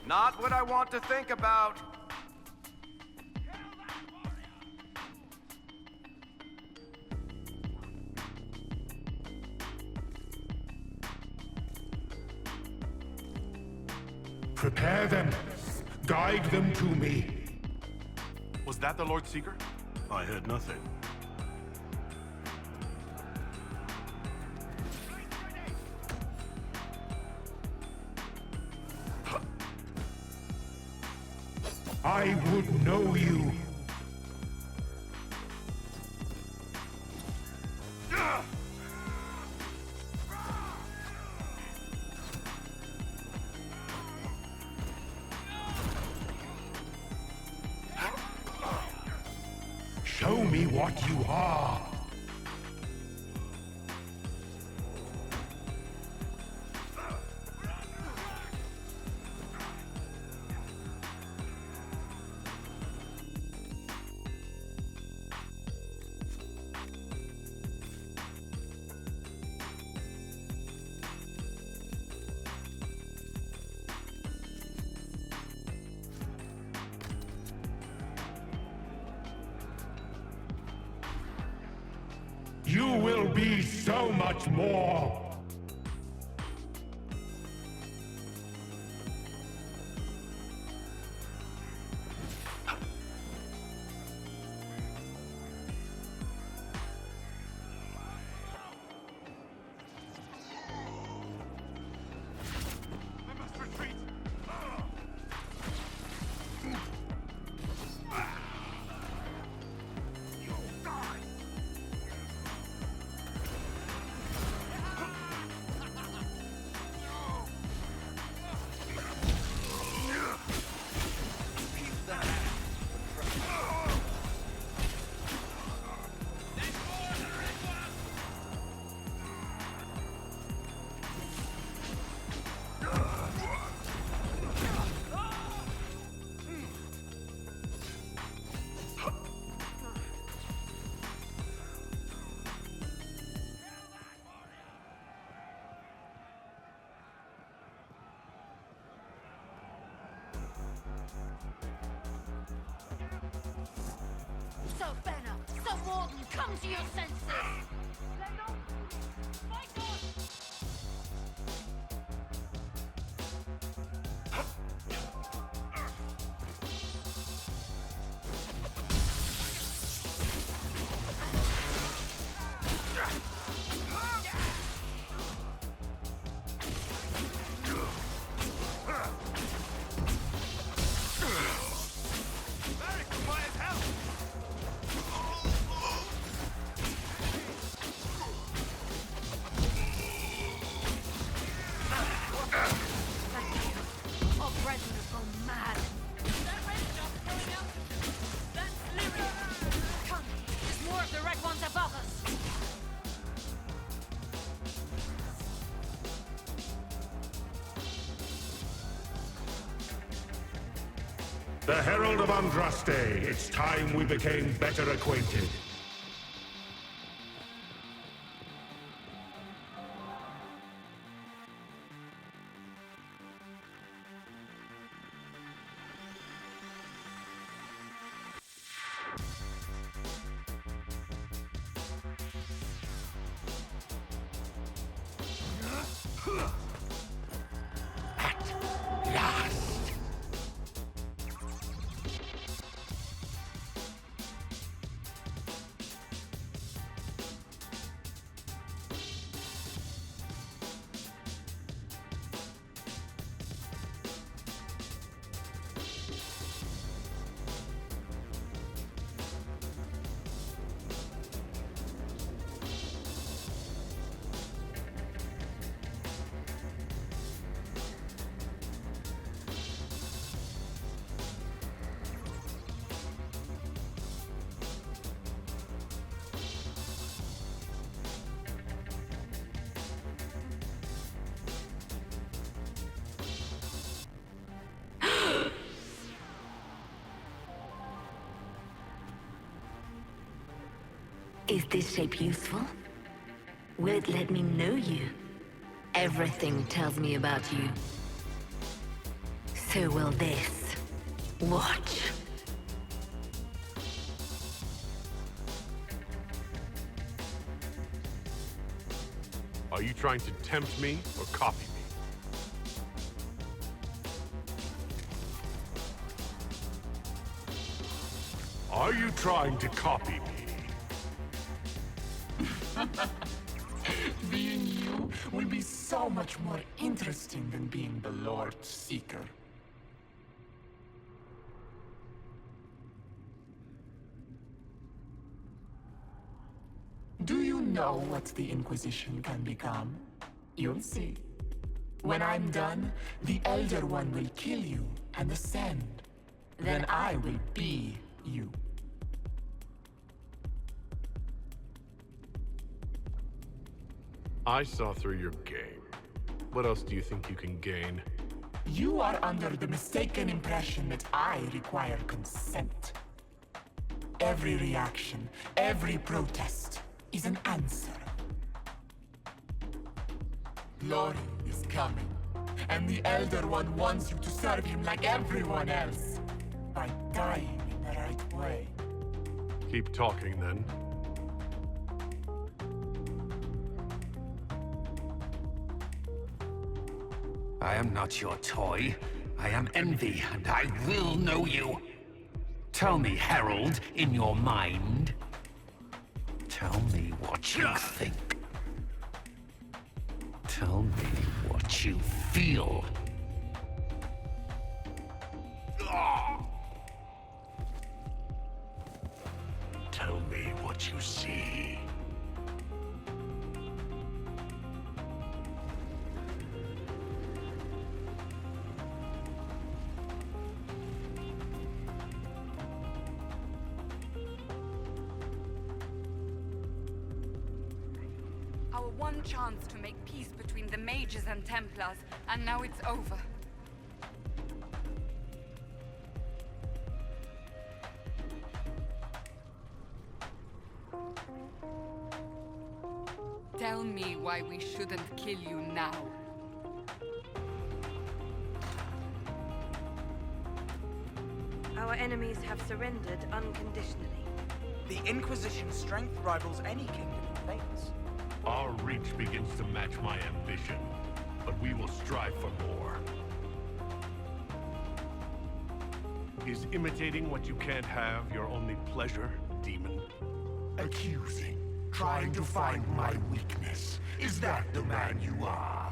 Not what I want to think about. Prepare them. Guide them to me. Was that the Lord Seeker? I heard nothing. I would know you. Show me what you are. You will be so much more! So, Banner, so Warden, come to your senses! Fight on! The Herald of Andraste, it's time we became better acquainted. Is this shape useful? Will it let me know you? Everything tells me about you. So will this. Watch. Are you trying to tempt me or copy me? Are you trying to copy me? Being you will be so much more interesting than being the Lord Seeker. Do you know what the Inquisition can become? You'll see. When I'm done, the Elder One will kill you and ascend. Then I will be you. I saw through your game. What else do you think you can gain? You are under the mistaken impression that I require consent. Every reaction, every protest is an answer. Glory is coming, and the Elder One wants you to serve him like everyone else, by dying in the right way. Keep talking, then. I am not your toy. I am Envy, and I will know you. Tell me, Herald, in your mind. Tell me what you think. Tell me what you feel. Tell me what you see. Our one chance to make peace between the Mages and Templars, and now it's over. Tell me why we shouldn't kill you now. Our enemies have surrendered unconditionally. The Inquisition's strength rivals any kingdom in famous. Our reach begins to match my ambition, but we will strive for more. Is imitating what you can't have your only pleasure, demon? Accusing, trying to find my weakness. Is that the man you are?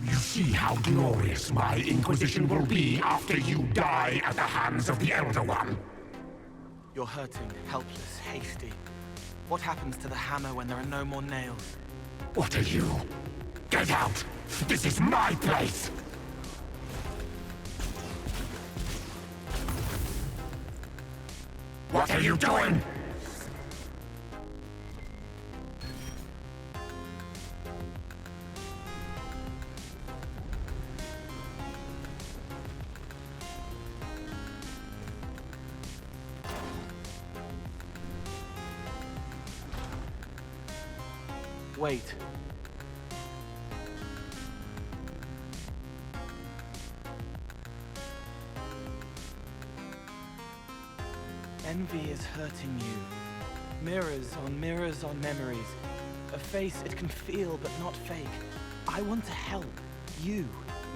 You see how glorious my Inquisition will be after you die at the hands of the Elder One. You're hurting, helpless, hasty. What happens to the hammer when there are no more nails? What are you? Get out! This is my place! What are you doing? Wait. Envy is hurting you. Mirrors on memories. A face it can feel but not fake. I want to help you,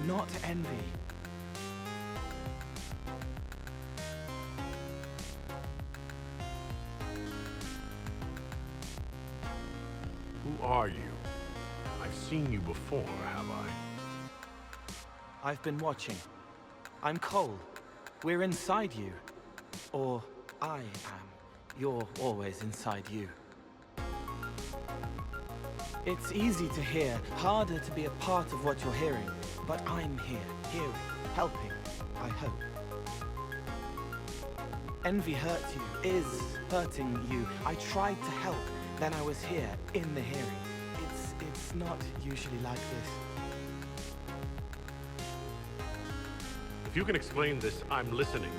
not envy. Who are you? I've seen you before, have I? I've been watching. I'm Cole. We're inside you. Or I am. You're always inside you. It's easy to hear, harder to be a part of what you're hearing. But I'm here, hearing, helping, I hope. Envy hurts you, is hurting you. I tried to help, then I was here, in the hearing. It's not usually like this. If you can explain this, I'm listening.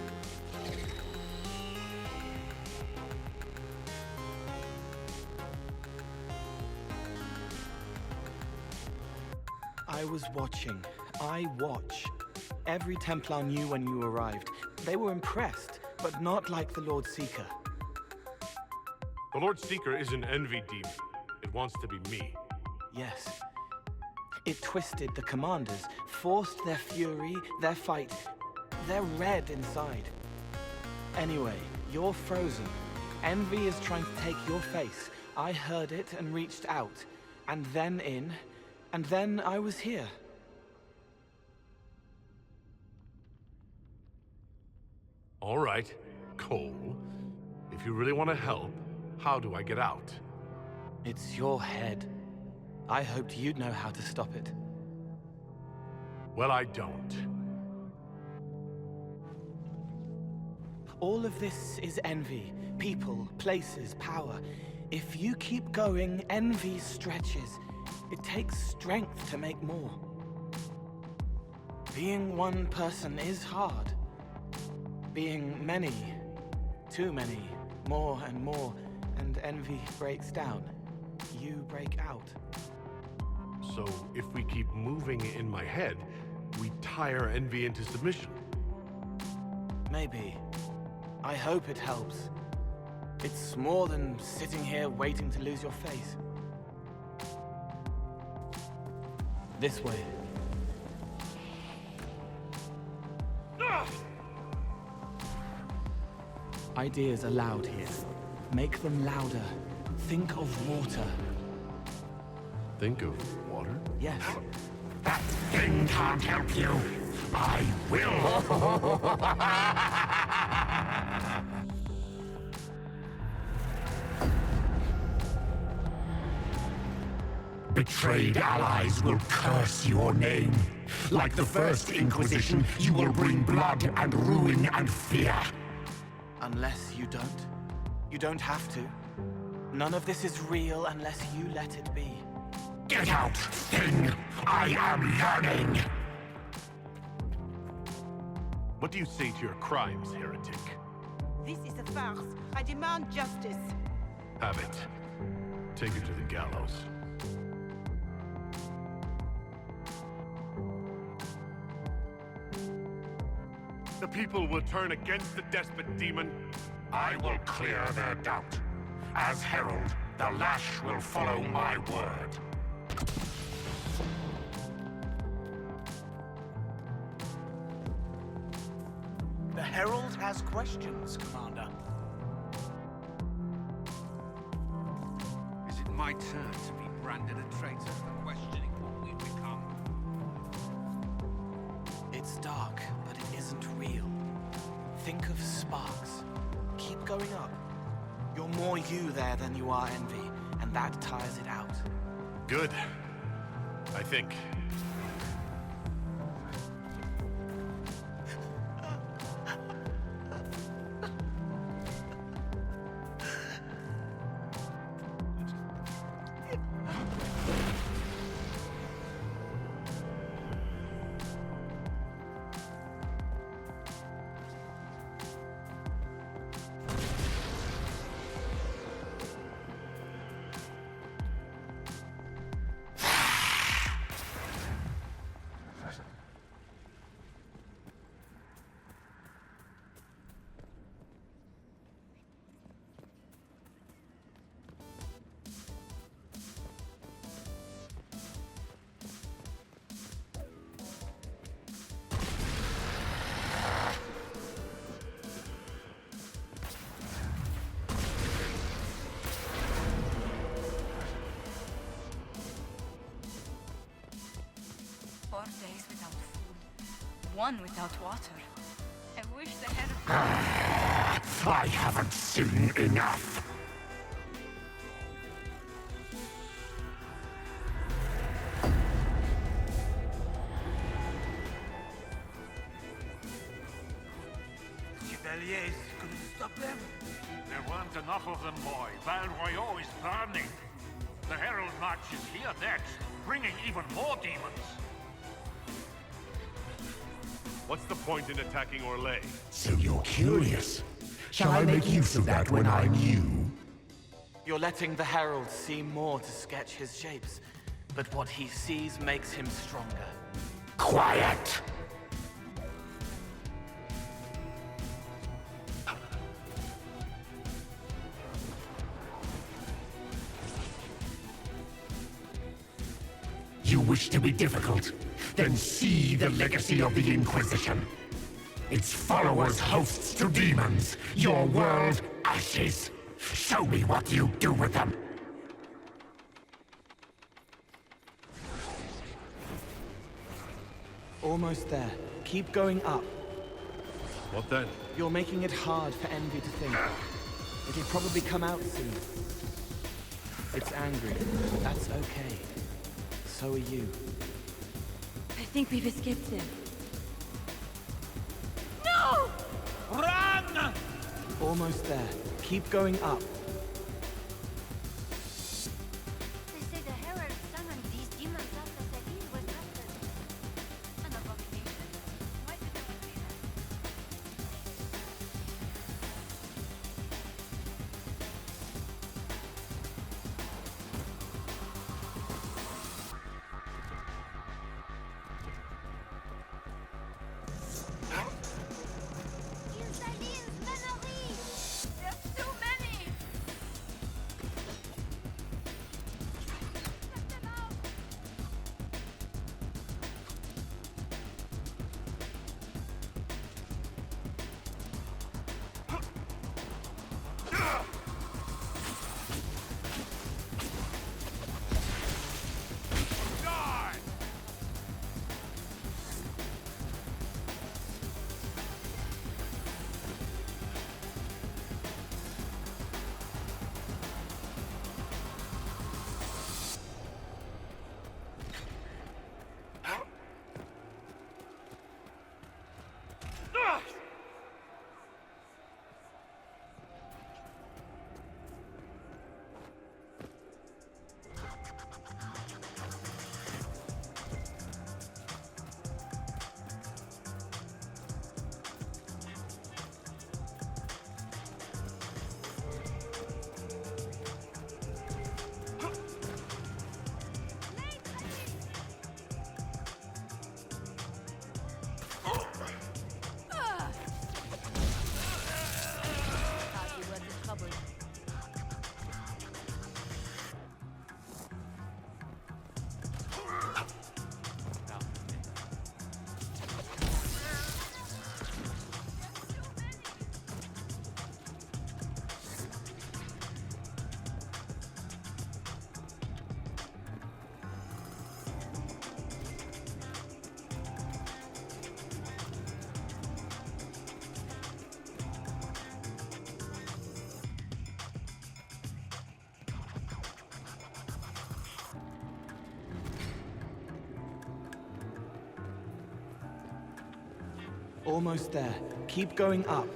I was watching. I watch. Every Templar knew when you arrived. They were impressed, but not like the Lord Seeker. The Lord Seeker is an envy demon. It wants to be me. Yes. It twisted the commanders, forced their fury, their fight. They're red inside. Anyway, you're frozen. Envy is trying to take your face. I heard it and reached out. And then in. And then I was here. All right, Cole. If you really want to help, how do I get out? It's your head. I hoped you'd know how to stop it. Well, I don't. All of this is envy. People, places, power. If you keep going, envy stretches. It takes strength to make more. Being one person is hard. Being many, too many, more and more, and envy breaks down. You break out. So, if we keep moving in my head, we tire envy into submission. Maybe. I hope it helps. It's more than sitting here waiting to lose your face. This way. Ideas are loud here. Make them louder. Think of water. Think of water? Yes. That thing can't help you. I will. Betrayed allies will curse your name. Like the first Inquisition, you will bring blood and ruin and fear. Unless you don't. You don't have to. None of this is real unless you let it be. Get out, thing! I am learning! What do you say to your crimes, heretic? This is a farce. I demand justice. Have it. Take her to the gallows. The people will turn against the despot demon. I will clear their doubt. As herald, the lash will follow my word. The Herald has questions, Commander. Is it my turn to be branded a traitor for questioning what we've become? It's dark, but it isn't real. Think of sparks. Keep going up. You're more you there than you are Envy, and that tires it out. Good. I think. One without water. I wish they had I haven't seen enough. Chevaliers couldn't stop them. There weren't enough of them, boy. Val Royaux is burning. The Herald March is here next, bringing even more demons. What's the point in attacking Orlais? So you're curious. Shall I make use of that when I'm you? You're letting the Herald see more to sketch his shapes, but what he sees makes him stronger. Quiet! You wish to be difficult? Then see the legacy of the Inquisition. Its followers hosts to demons, your world ashes. Show me what you do with them. Almost there. Keep going up. What then? You're making it hard for Envy to think. It'll probably come out soon. It's angry. That's okay. So are you. I think we've escaped him. No! Run! Almost there. Keep going up. They say the Herald summoned these demons after Sabine was murdered. An abomination. Why did no one say that? There's too many! Almost there. Keep going up.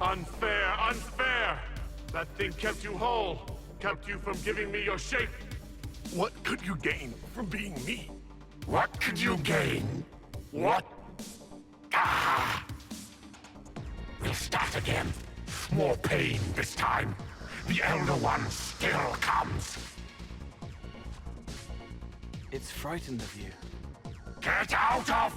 Unfair, unfair! That thing kept you whole, kept you from giving me your shape. What could you gain from being me? What could you gain? What? Ah! We'll start again. More pain this time. The Elder One still comes. It's frightened of you. Get out of...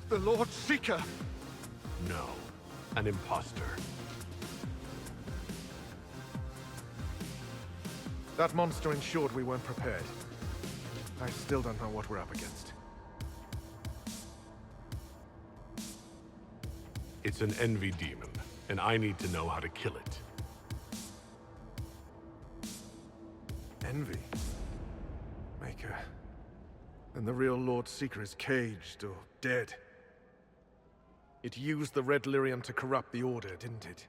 The Lord Seeker! No, an imposter. That monster ensured we weren't prepared. I still don't know what we're up against. It's an envy demon, and I need to know how to kill it. Envy? Maker. And the real Lord Seeker is caged or dead. It used the red lyrium to corrupt the Order, didn't it?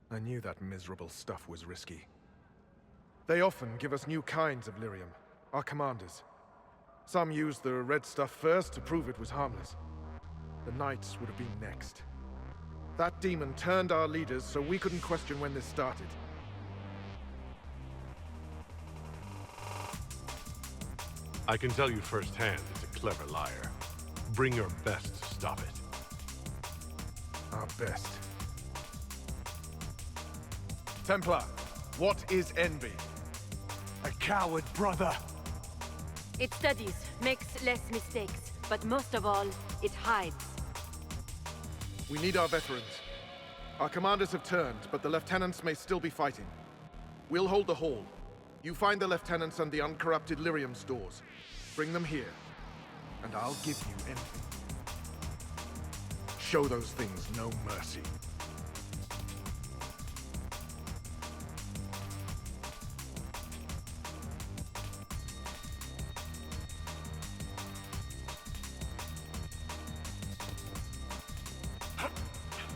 I knew that miserable stuff was risky. They often give us new kinds of lyrium, our commanders. Some used the red stuff first to prove it was harmless. The Knights would have been next. That demon turned our leaders so we couldn't question when this started. I can tell you firsthand it's a clever liar. Bring your best to stop it. Our best. Templar, what is envy? A coward, brother! It studies, makes less mistakes, but most of all, it hides. We need our veterans. Our commanders have turned, but the lieutenants may still be fighting. We'll hold the hall. You find the lieutenants and the uncorrupted lyrium stores. Bring them here, and I'll give you envy. Show those things no mercy.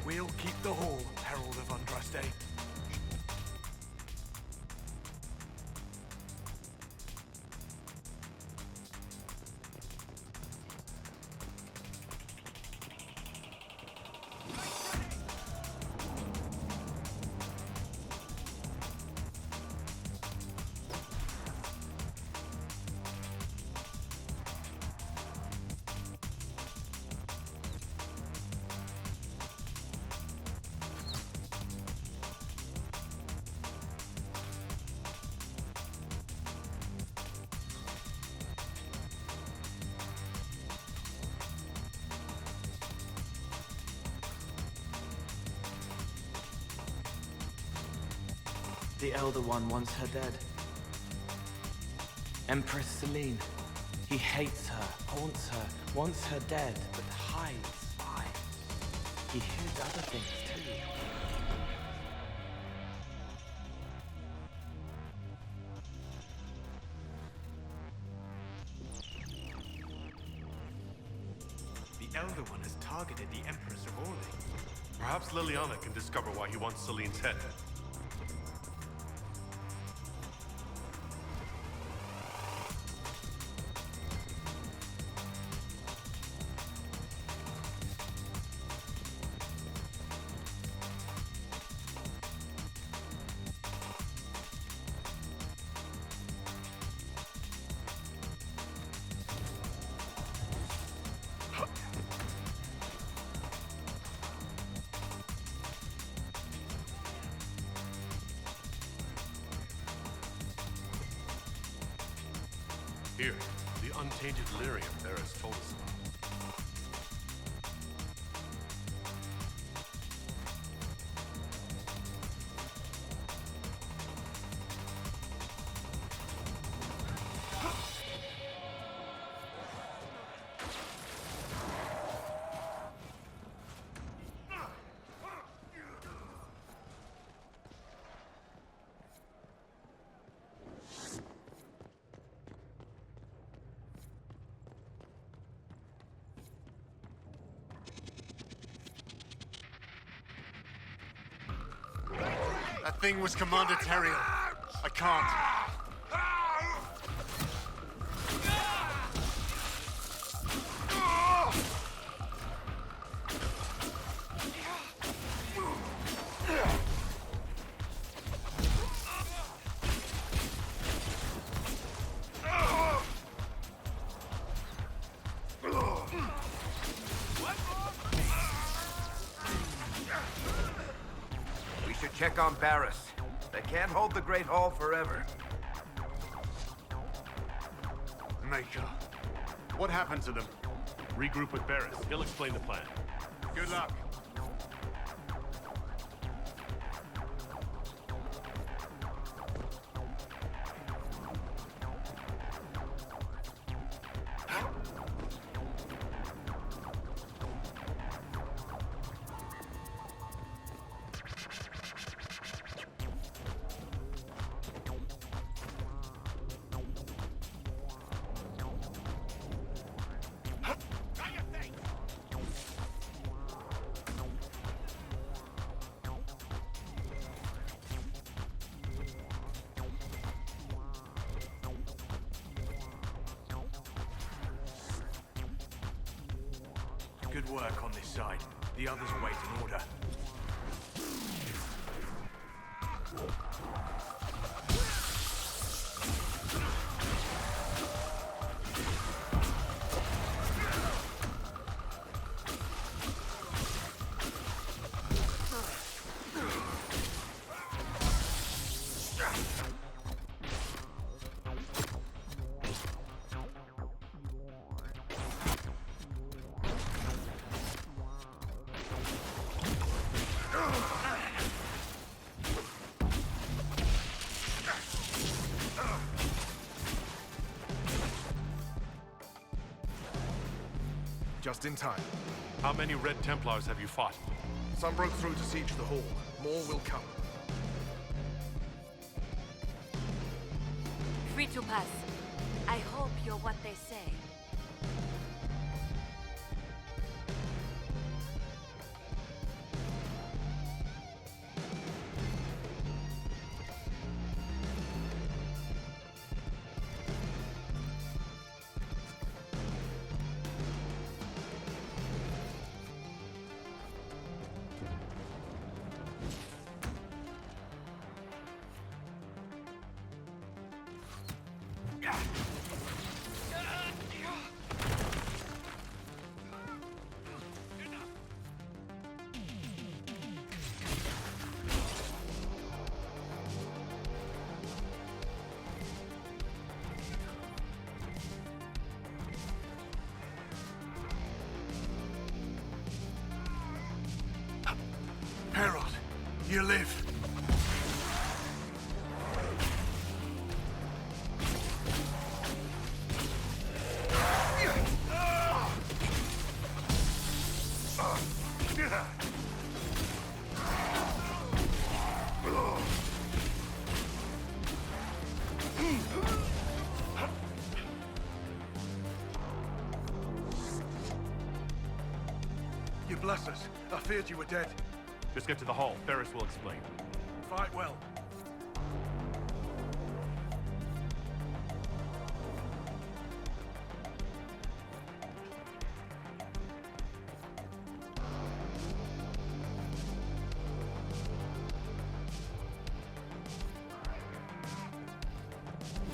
We'll keep the hall, Herald of Andraste. The Elder One wants her dead. Empress Celine. He hates her, haunts her, wants her dead, but hides. He hid other things too. The Elder One has targeted the Empress of Orlais. Perhaps Liliana can discover why he wants Celine's head. Here, the untainted lyrium Varys told us about. That thing was Commander Terrier. I can't. Check on Barris. They can't hold the Great Hall forever. Maker. What happened to them? Regroup with Barris. He'll explain the plan. Good luck. Good work on this side. The others await an order. Just in time. How many Red Templars have you fought? Some broke through to siege the hall. More will come. Free to pass. I hope you're what they say. Herald, you live. You bless us. I feared you were dead. Just get to the hall. Barris will explain. Fight well.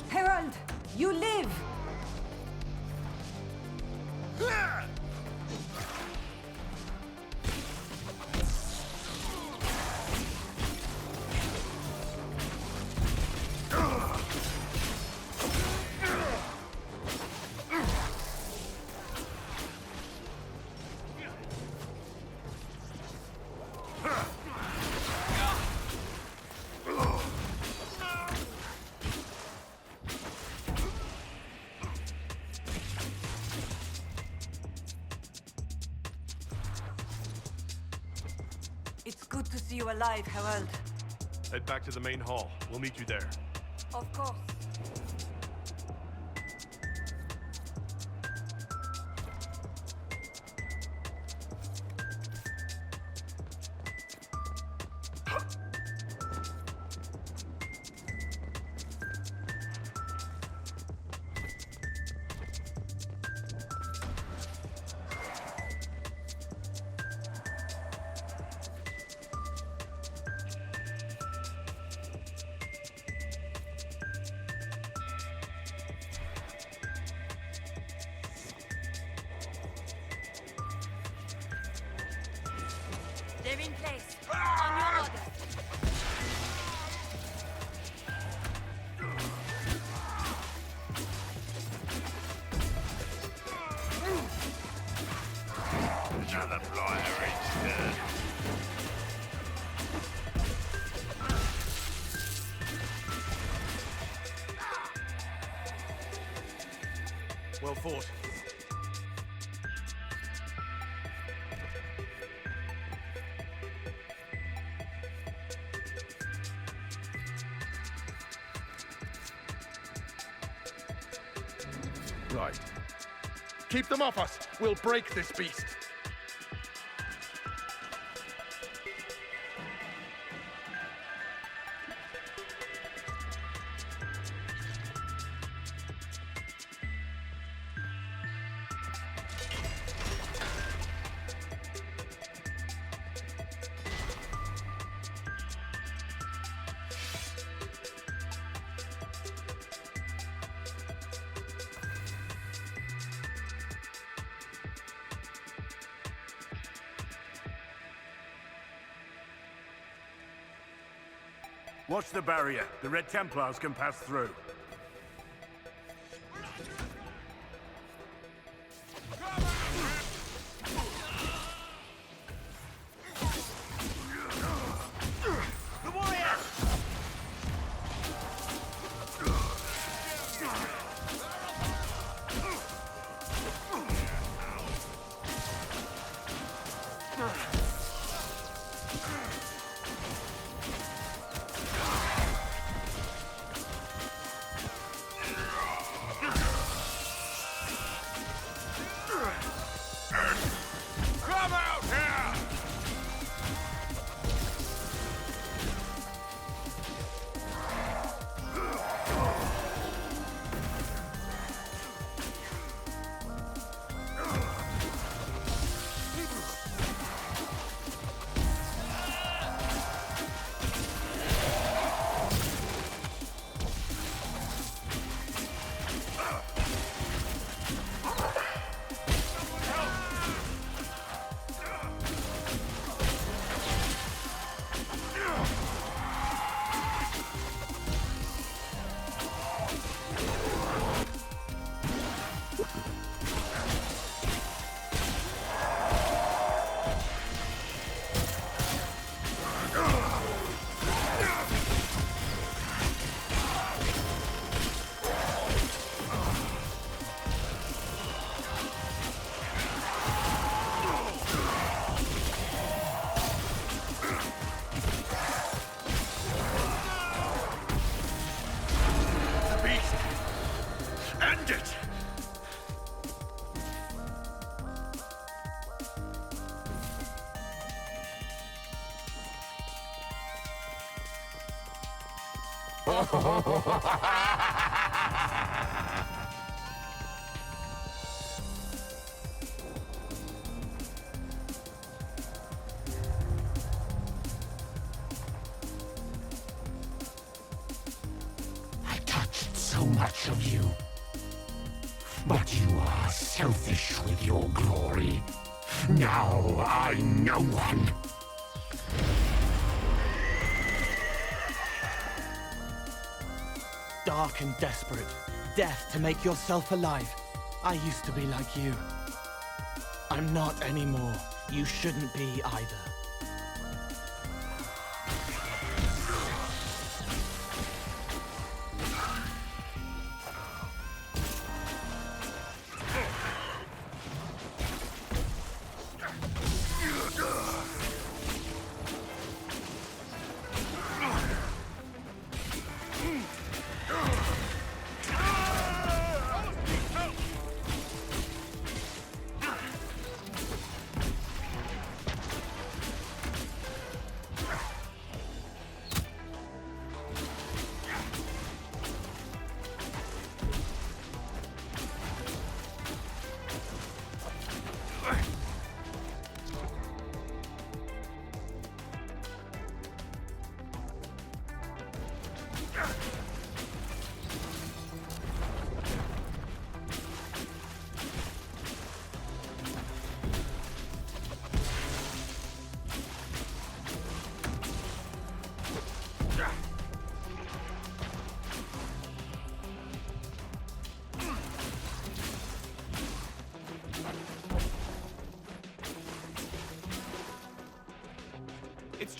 Herald, you live! to see you alive, Herald. Head back to the main hall. We'll meet you there. Of course. They're in place. On your order. Another blighter instead. Well fought. Right. Keep them off us. We'll break this beast. Watch the barrier. The Red Templars can pass through. The warriors! Come out here! I touched so much of you. But you are selfish with your glory. Now I know one. Dark and desperate. Death to make yourself alive. I used to be like you. I'm not anymore. You shouldn't be either.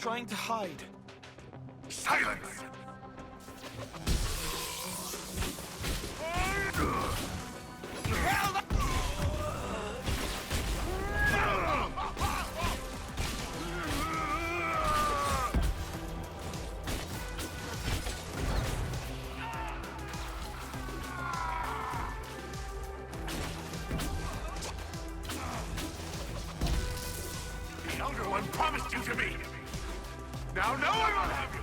trying to hide. Silence! The Elder One promised you to me! Now no one will have you!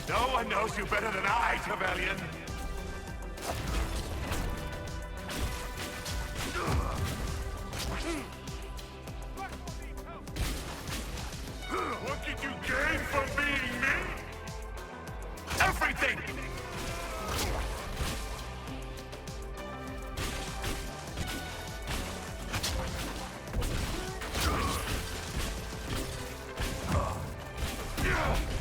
No one knows you better than I, Trevelyan! What did you gain from being me? Everything! Yeah.